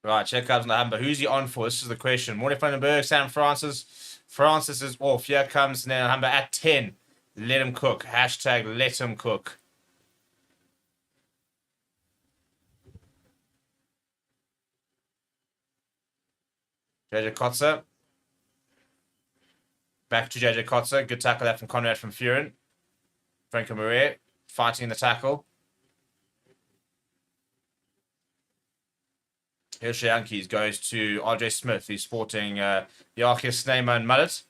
Right, check out on the Humber. Who's he on for? This is the question. Morty van den Berg, Sam Francis. Francis is off. Here comes Snare and the Humber at 10. Let him cook. Hashtag let him cook. JJ Kotzer. Back to JJ Kotzer. Good tackle there from Conrad from Furen. Franco Maria fighting in the tackle. Hershey Yankees goes to RJ Smith, who's sporting the Arceus Sneyman and mullet.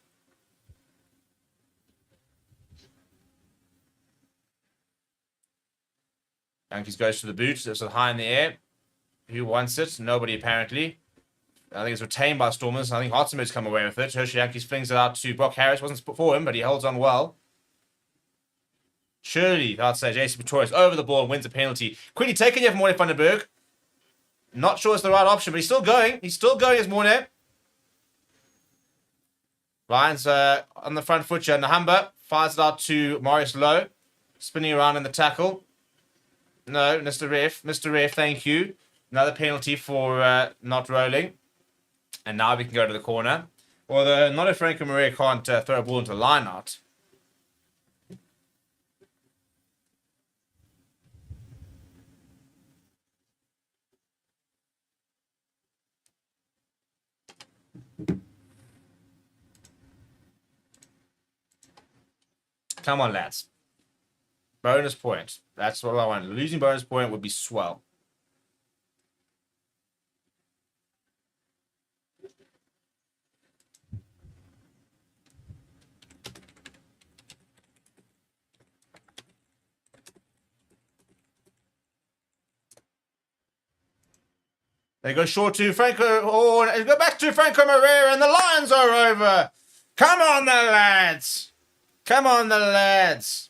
Yankees goes to the boot. It's high in the air. Who wants it? Nobody, apparently. I think it's retained by Stormers. I think Hartzenberg's come away with it. Hershey Yankees flings it out to Brock Harris. Wasn't for him, but he holds on well. Surely, I'd say, JC Pretorius over the ball and wins a penalty. Quickly taken here from Morty van den Berg. Not sure it's the right option, but he's still going. He's still going as Morty. Lions on the front foot here. And the Humber fires it out to Maurice Lowe. Spinning around in the tackle. No, Mr. Ref, thank you. Another penalty for not rolling. And now we can go to the corner. Although not if Franco Maria can't throw a ball into the line out. Come on, lads. Bonus point. That's what I want. Losing bonus point would be swell. They go short to Franco. Oh, go back to Franco Maria, and the Lions are over. Come on, the lads. Come on, the lads.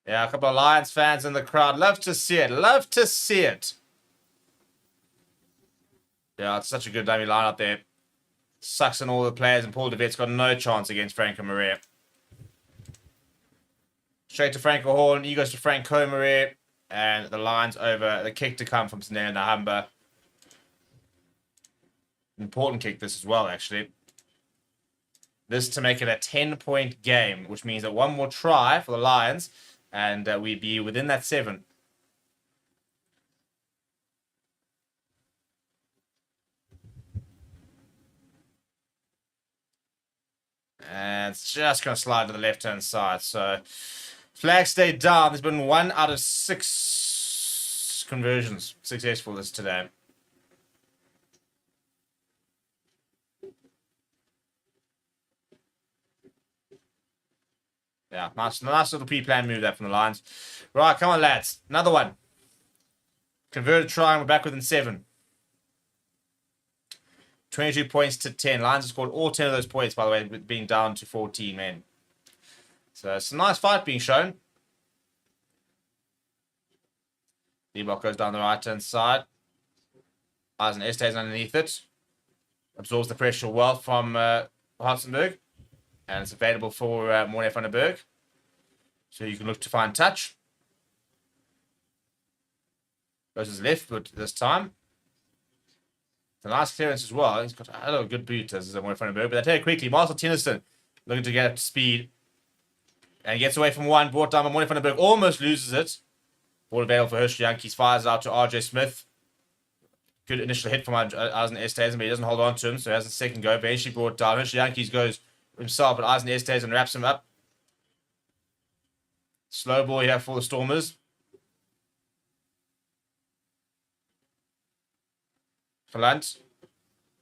Yeah, a couple of Lions fans in the crowd. Love to see it. Love to see it. Yeah, it's such a good dummy line up there. Sucks in all the players, and Paul DeVet's got no chance against Franco Maria. Straight to Franco Horn. He goes to Franco Maria. And the Lions over. The kick to come from Sinea Nahamba. Important kick this as well, actually. This to make it a 10-point game, which means that one more try for the Lions. And we'd be within that 7. And it's just going to slide to the left-hand side. So, flag stayed down. There's been 1 out of 6 conversions successful this today. Yeah, nice little pre-planned move there from the Lions. Right, come on, lads. Another one. Converted try, and we're back within 7. 22 points to 10. Lions have scored all 10 of those points, by the way, with being down to 14 men. So it's a nice fight being shown. D-Block goes down the right-hand side. Eisen stays underneath it. Absorbs the pressure well from Hartzenberg. And it's available for Morne van der Berg. So you can look to find touch. Goes his left foot this time. It's a nice clearance as well. He's got a little good boot as Morne van der Berg. But they take it quickly. Marcel Tennyson looking to get up to speed. And he gets away from one. Brought down by Morne van der Berg. Almost loses it. Ball available for Herschel Yankees. Fires out to RJ Smith. Good initial hit from Eisen Estazen, but he doesn't hold on to him. So he has a second go. Eventually brought down. Herschel Yankees goes himself, but Eisen Estazen wraps him up. Slow ball here for the Stormers. Galant.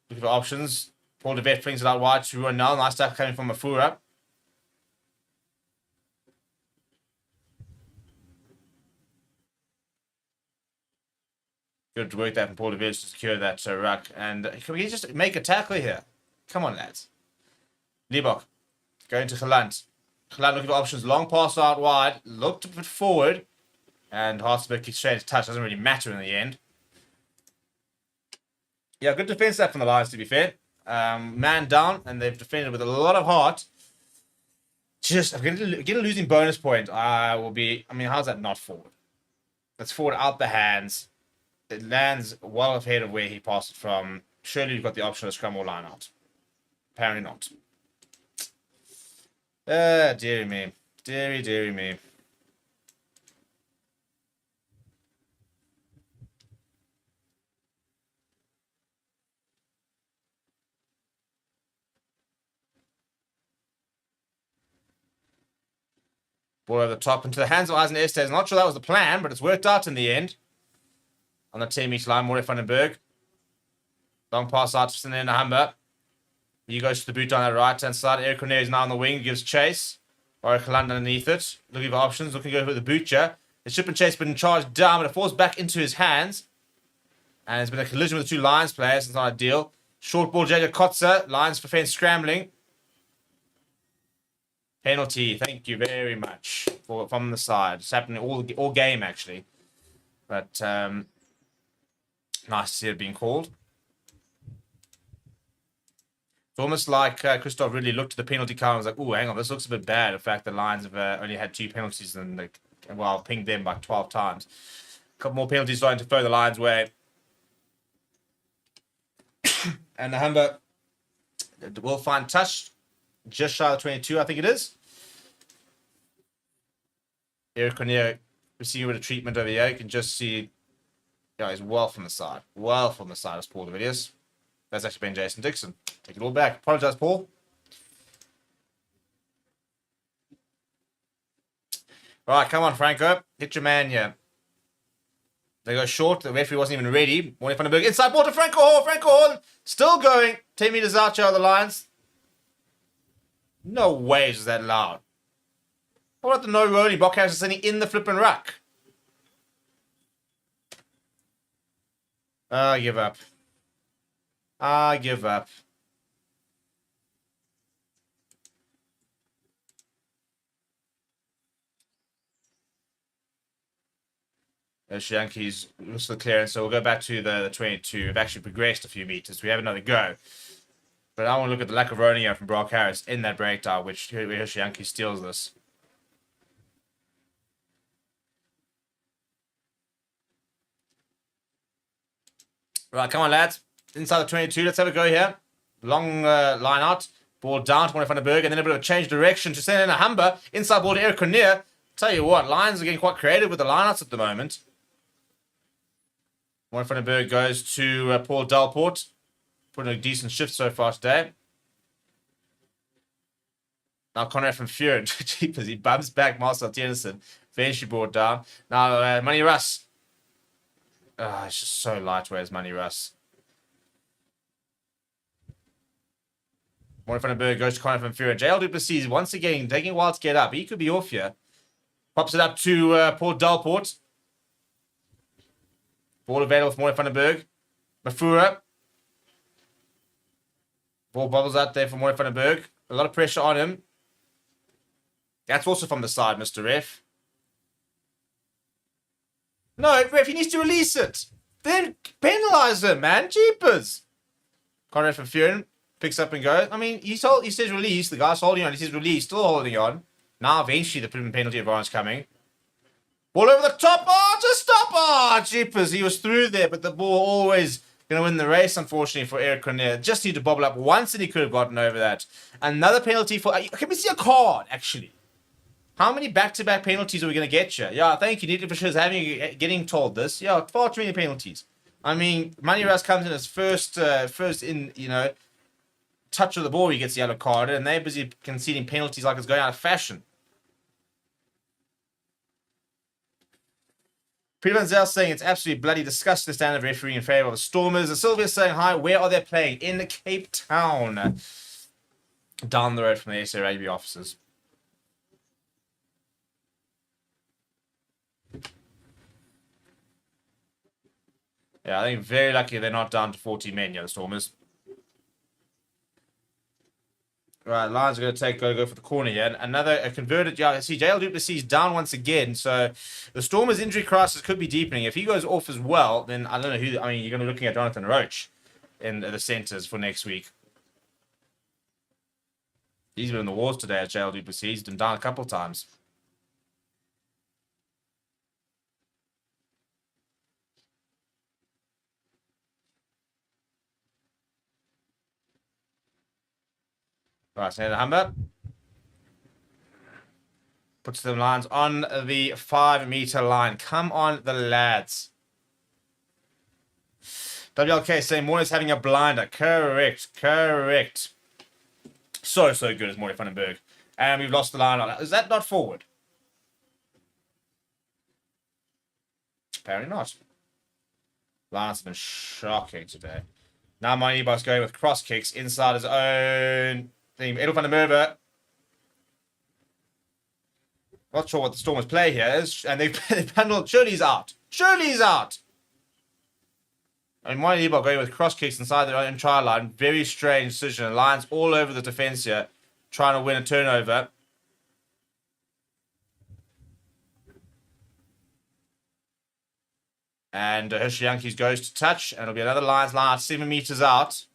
Looking for options. Paul DeVet flings it out wide to Ronald. Nice tackle coming from Mafura. Good work there from Paul DeVet to secure that ruck. And can we just make a tackle here? Come on, lads. Liebach going to Galant. Galant looking for options. Long pass out wide. Looked a bit forward. And Hartzenberg kicks straight to touch. Doesn't really matter in the end. Yeah, good defense there from the Lions, to be fair. Man down, and they've defended with a lot of heart. Just, I'm going to get a losing bonus point. I mean, how's that not forward? That's forward out the hands. It lands well ahead of where he passed it from. Surely you've got the option of scrum or line out. Apparently not. Dearie me. Dearie me. Ball over the top into the hands of Eisen Estes. Not sure that was the plan, but it's worked out in the end. On the 10-meter line, Morne van den Berg. Long pass out to Sinea Nahamba. He goes to the boot on the right-hand side. Eric Cornet is now on the wing, gives chase. Warwick Land underneath it. Looking for options, looking to go for the butcher. The ship and chase been charged down, but it falls back into his hands. And there's been a collision with the 2 Lions players. It's not ideal. Short ball, Jaja Kotzer. Lions for fence scrambling. Penalty, thank you very much from the side. It's happening all game, actually. But nice to see it being called. It's almost like Christoph really looked at the penalty count and was like, "Oh, hang on, this looks a bit bad." In fact, the Lions have only had 2 penalties and pinged them by 12 times. A couple more penalties starting to throw the Lions' way. And the Humber will find touch just shy of 22, I think it is. Eric Cornier receiving a bit of treatment over here. You can just see, he's well from the side. Well from the side of Paul Davidius. That's actually been Jason Dixon. Take it all back. Apologize, Paul. All right, come on, Franco. Hit your man here. They go short. The referee wasn't even ready. Morning van den Berg. Inside ball to Franco Hall. Franco Hall still going. 10 meters out here of the Lions. No way is that loud. What about the no rolling? Brockhouse is sitting in the flipping ruck. I give up. I give up. Yankees looks for the clearance, so we'll go back to the 22. We've actually progressed a few meters. We have another go. But I want to look at the lack of rolling here from Brock Harris in that breakdown, which Yankee steals this. Right, come on, lads. Inside the 22. Let's have a go here. Long line out. Ball down to Morning van den Berg, and then a bit of a change of direction to send in a Humber. Inside ball to Eric Cornier. Tell you what, Lions are getting quite creative with the lineouts at the moment. Morning van den Berg goes to Paul Delport. Putting a decent shift so far today. Now Conrad from Fury. Jeepers, he bumps back Marcel Tennyson. Eventually brought down. Now Money Russ. It's just so lightweight as Money Russ. Morning van den Berg goes to Conrad from Fury. JL Duplessis once again taking a while to get up. He could be off here. Pops it up to Paul Delport. Ball available for Morning van den Berg. Mafura. Ball bubbles out there for Morning van den Berg. A lot of pressure on him. That's also from the side, Mr. Ref. No, Ref, he needs to release it. Then penalise him, man. Jeepers. Conrad from Furen picks up and goes. I mean, he says release. The guy's holding on. He says release. Still holding on. Now, eventually, the penalty advantage coming. Ball over the top. Oh, just stop. Oh, jeepers. He was through there, but the ball always going to win the race, unfortunately, for Eric Cornier. Just need to bobble up once and he could have gotten over that. Another penalty for... Can we see a card, actually? How many back-to-back penalties are we going to get here? Yeah, thank you, Dieter, for sure getting told this. Yeah, far too many penalties. I mean, Money Russ comes in as first in, touch of the ball, he gets the yellow card, and they're busy conceding penalties like it's going out of fashion. Peter Van Zel saying it's absolutely bloody disgusting the standard of refereeing in favour of the Stormers. And Sylvia saying, hi, where are they playing? In Cape Town. Down the road from the SA Rugby offices. Yeah, I think very lucky they're not down to 40 men yet, the Stormers. Right, Lions are going to go for the corner here. Another converted. Yeah, see, JL Duplessis down once again. So the Stormers' injury crisis could be deepening. If he goes off as well, then I don't know who. I mean, you're going to be looking at Jonathan Roach in the centres for next week. He's been in the wars today at JL Duplessis. He's been down a couple of times. Right, Senator Humber puts the Lions on the 5-meter line. Come on, the lads. WLK saying Morning's having a blinder. Correct. So good as Morning van den Berg. And we've lost the line on. Is that not forward? Apparently not. Lions have been shocking today. Now Moneybox going with cross kicks inside his own thing. Edel van der Merwe. Not sure what the Stormers play here is. And they've handled. Surely's out. I mean, Moneybox going with cross kicks inside their own try line. Very strange decision. Lions all over the defense here. Trying to win a turnover. And Herschel Yankees goes to touch, and it'll be another Lions line 7 meters out.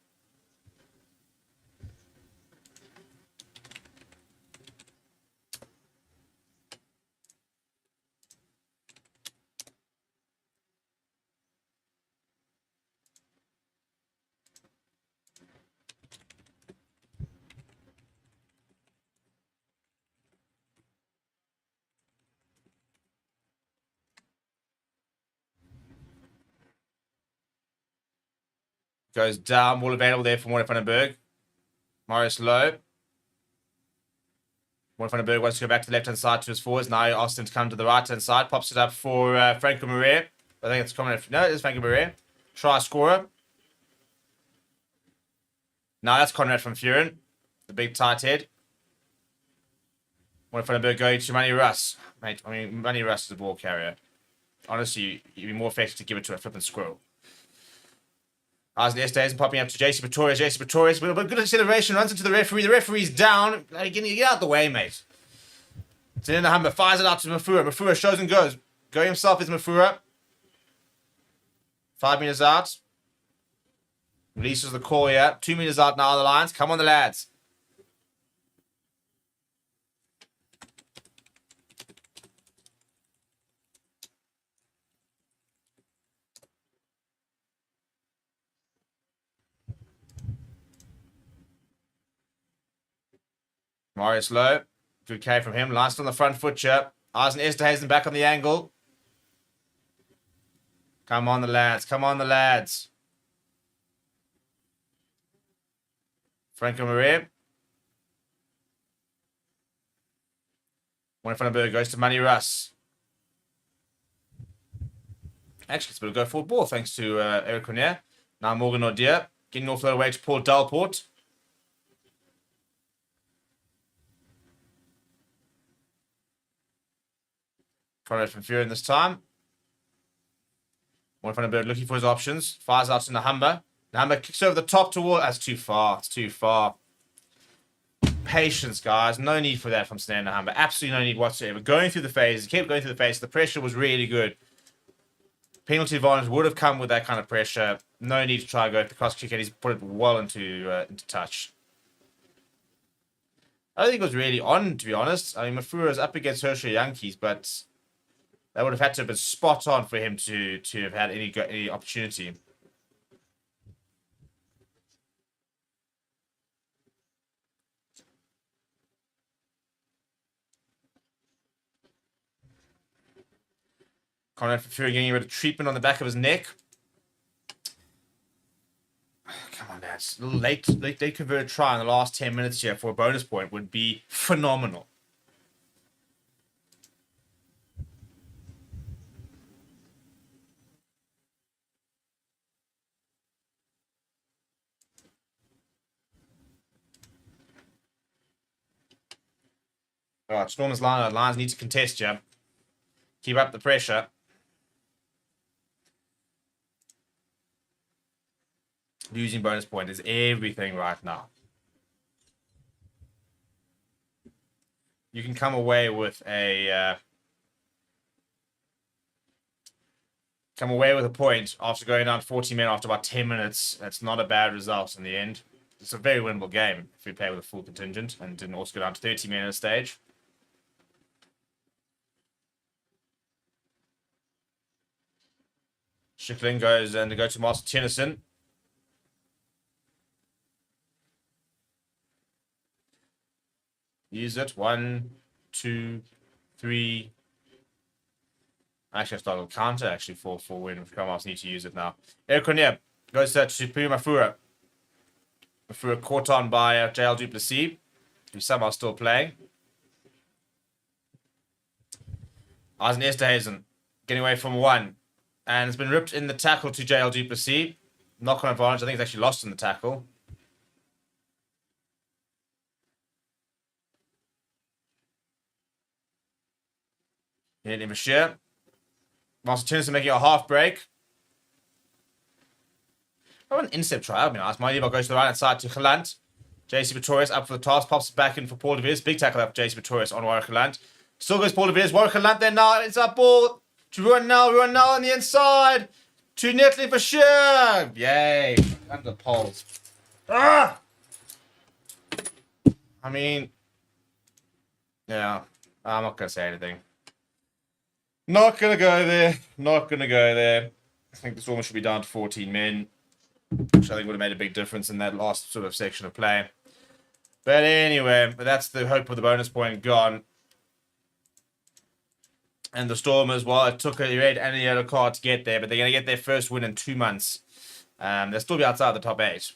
Goes down, ball available there for Watchalong. Marius Lowe. Watchalong wants to go back to the left-hand side to his forwards. Now Austin to come to the right-hand side. Pops it up for Franco Maria. I think it's coming. No, it's Franco Maria. Try scorer. Now that's Conrad from Furin. The big tight head. Watchalong going to Manny Russ. Mate, I mean, Manny Russ is a ball carrier. Honestly, you'd be more effective to give it to a flipping squirrel. As isn't popping up to JC Pretorius. JC Pretorius with a good acceleration, runs into the referee. The referee's down. Get out the way, mate. It's in the Humber. Fires it out to Mafura. Mafura shows and goes. Go himself is Mafura. 5 meters out. Releases the call here. 2 meters out now, the Lions. Come on, the lads. Marius Lowe. Good K from him. Last on the front foot here. Arsen Esterhazen back on the angle. Come on, the lads. Come on, the lads. Franco Maria. Watchalong goes to Manny Russ. Actually, it's a bit of go forward ball thanks to Eric Cornier. Now Morgan O'Dear. Getting off the way to Paul Dalport. Conrad from Furin this time. Watchalong looking for his options. Fires out in the Humber. The Humber kicks over the top toward. That's too far. It's too far. Patience, guys. No need for that from Stan the Humber. Absolutely no need whatsoever. Going through the phase. He kept going through the phase. The pressure was really good. Penalty advantage would have come with that kind of pressure. No need to try and go for the cross kick, and he's put it well into touch. I don't think it was really on, to be honest. I mean, Mafura is up against Herschel Yankees, but that would have had to have been spot on for him to have had any opportunity. Conrad for Fury getting a bit of treatment on the back of his neck. Come on, lads. A little late converted try in the last 10 minutes here for a bonus point would be phenomenal. All right, Stormers line. Lions need to contest you. Keep up the pressure. Losing bonus point is everything right now. You can come away with a point after going down 40 men after about 10 minutes. That's not a bad result in the end. It's a very winnable game if we play with a full contingent and didn't also go down to 30 men at a stage. Schickling goes and they go to Master Tennyson. Use it. 1, 2, 3. Actually, I started a counter actually for when Commonwealth need to use it now. Eric Cornier goes to Puma Mafura. Mafura caught on by JL Duplessis, who's somehow still playing. Arsen Esterhazen getting away from one. And it's been ripped in the tackle to JL Duplessis. Knock on advantage. I think it's actually lost in the tackle. Hitting him a shear. Master Tennyson making a half break. Oh, an intercept try. That would be nice. Maidebo goes to the right hand side to Gelant. JC Pretorius up for the toss. Pops it back in for Paul de Villiers. Big tackle up for JC Pretorius on Warwick Gelant. Still goes Paul de Villiers. Warwick Gelant there now. It's a ball. To Ruanal on the inside. To Netley for sure. Yay. Under the poles. Ah! I mean, yeah, I'm not going to say anything. Not going to go there. Not going to go there. I think this almost should be down to 14 men, which I think would have made a big difference in that last sort of section of play. But anyway, that's the hope of the bonus point gone. And the Stormers, well, it took a red and a yellow card to get there, but they're going to get their first win in 2 months. They'll still be outside the top 8.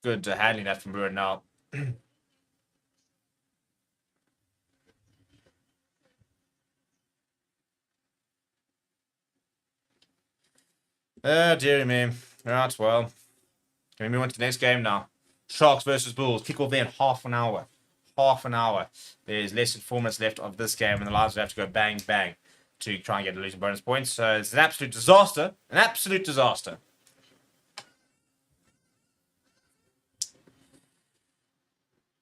Good handling that from Bruin now. Oh, dearie me. Right, well. Can we move on to the next game now? Sharks versus Bulls. Kick off there in half an hour. Half an hour. There's less than 4 minutes left of this game, and the Lions will have to go bang, bang to try and get a losing bonus points. So it's an absolute disaster. An absolute disaster.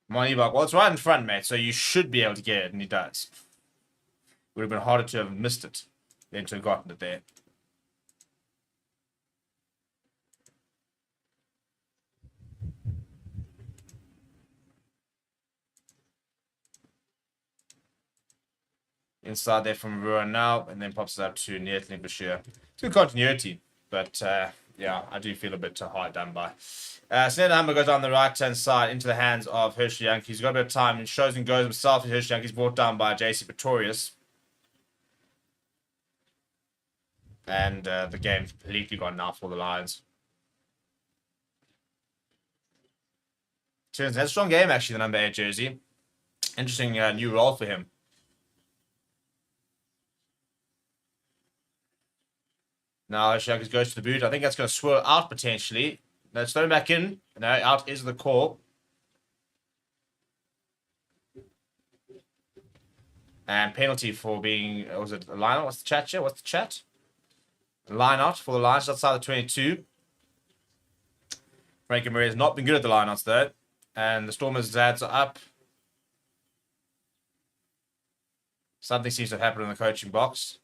Moneybuck, well, it's right in front, mate, so you should be able to get it, and he does. Would have been harder to have missed it than to have gotten it there. Inside there from Ruan now, and then pops it up to Netley Bashir. It's good continuity, but yeah, I do feel a bit hard done by. Snare Humber goes down the right-hand side into the hands of Hershey Young. He's got a bit of time and shows and goes himself. Hershey Young. He's brought down by JC Pretorius. And the game's completely gone now for the Lions. Turns out a strong game, actually, the number 8 jersey. Interesting new role for him. Now Hershey goes to the boot. I think that's going to swirl out potentially. No, it's thrown back in. No, out is the call. And penalty for being, was it a line out? What's the chat here? What's the chat? Line out for the Lions outside the 22. Frankie Murray has not been good at the line outs though. And the Stormers' ads are up. Something seems to have happened in the coaching box.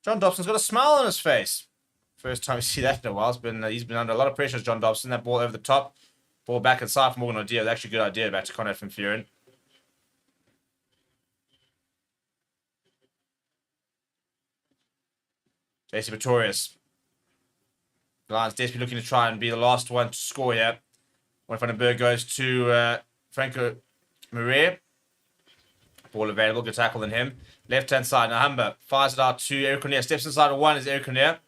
John Dobson's got a smile on his face. First time we see that in a while. He's been under a lot of pressure, John Dobson. That ball over the top. Ball back inside for Morgan O'Dear. Actually a good idea back to Conrad van Vuren. JC Pretorius. The Lions desperately looking to try and be the last one to score here. When Van den Berg goes to Franco Marais. Ball available. Good tackle than him. Left-hand side. Now Humber fires it out to Eric Cornier. Steps inside of one is Eric Cornier.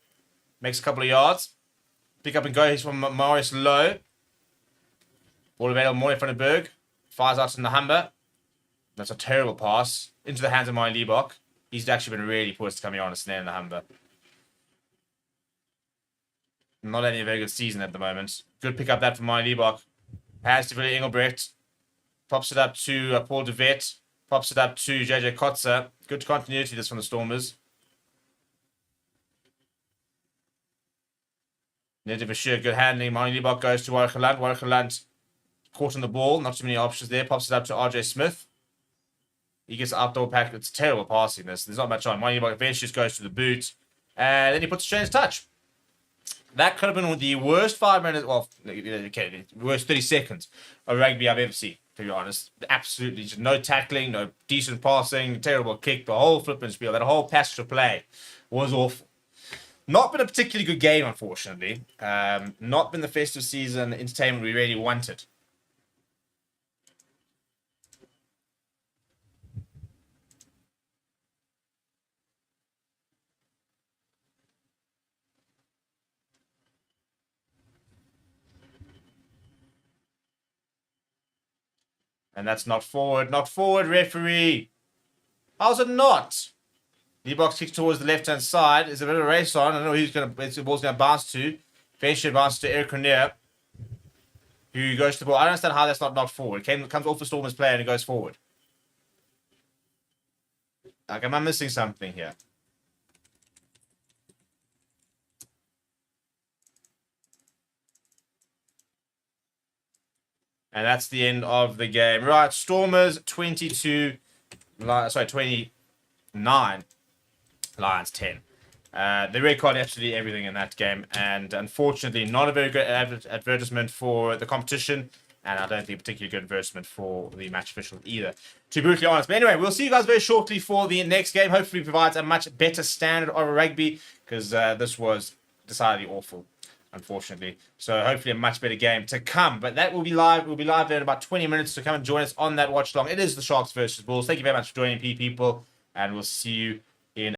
Makes a couple of yards. Pick up and go. He's from Marius Lowe. Ball available. Morley Van den Berg. Fires out to Nahamba. That's a terrible pass. Into the hands of Mine Liebach. He's actually been really poor to coming on and snare Nahamba. Not having a very good season at the moment. Good pick up that from Mine Liebach. Has to Willie Engelbrecht. Pops it up to Paul de Vet. Pops it up to JJ Kotzer. Good continuity this from the Stormers. Native Bashir, good handling. Mine Liebach goes to Warwick-Land. Warwick-Land caught on the ball. Not too many options there. Pops it up to RJ Smith. He gets an outdoor pack. It's terrible passing this. There's not much on. Mine Liebach eventually just goes to the boot. And then he puts a strange touch. That could have been the worst 5 minutes, well, okay, worst 30 seconds of rugby I've ever seen, to be honest. Absolutely, just no tackling, no decent passing, terrible kick, the whole flipping spiel, that whole passage of play was awful. Not been a particularly good game, unfortunately. Not been the festive season entertainment we really wanted. And that's not forward. Not forward, referee. How's it not? D-box kicks towards the left-hand side. There's a bit of a race on. I don't know who's going to... The ball's going to bounce to. Eventually bounce to Eric Cornier, who goes to the ball. I don't understand how that's not forward. Comes off the Stormers player and it goes forward. Like, am I missing something here? And that's the end of the game. Right, Stormers 29, Lions 10. The red card absolutely everything in that game, and unfortunately not a very good advertisement for the competition, and I don't think a particularly good advertisement for the match official either, to be brutally honest. But anyway, we'll see you guys very shortly for the next game. Hopefully provides a much better standard of rugby, because this was decidedly awful, unfortunately. So hopefully a much better game to come. But that will be live. We'll be live there in about 20 minutes, so come and join us on that watch along. It is the Sharks versus Bulls. Thank you very much for joining, people, and we'll see you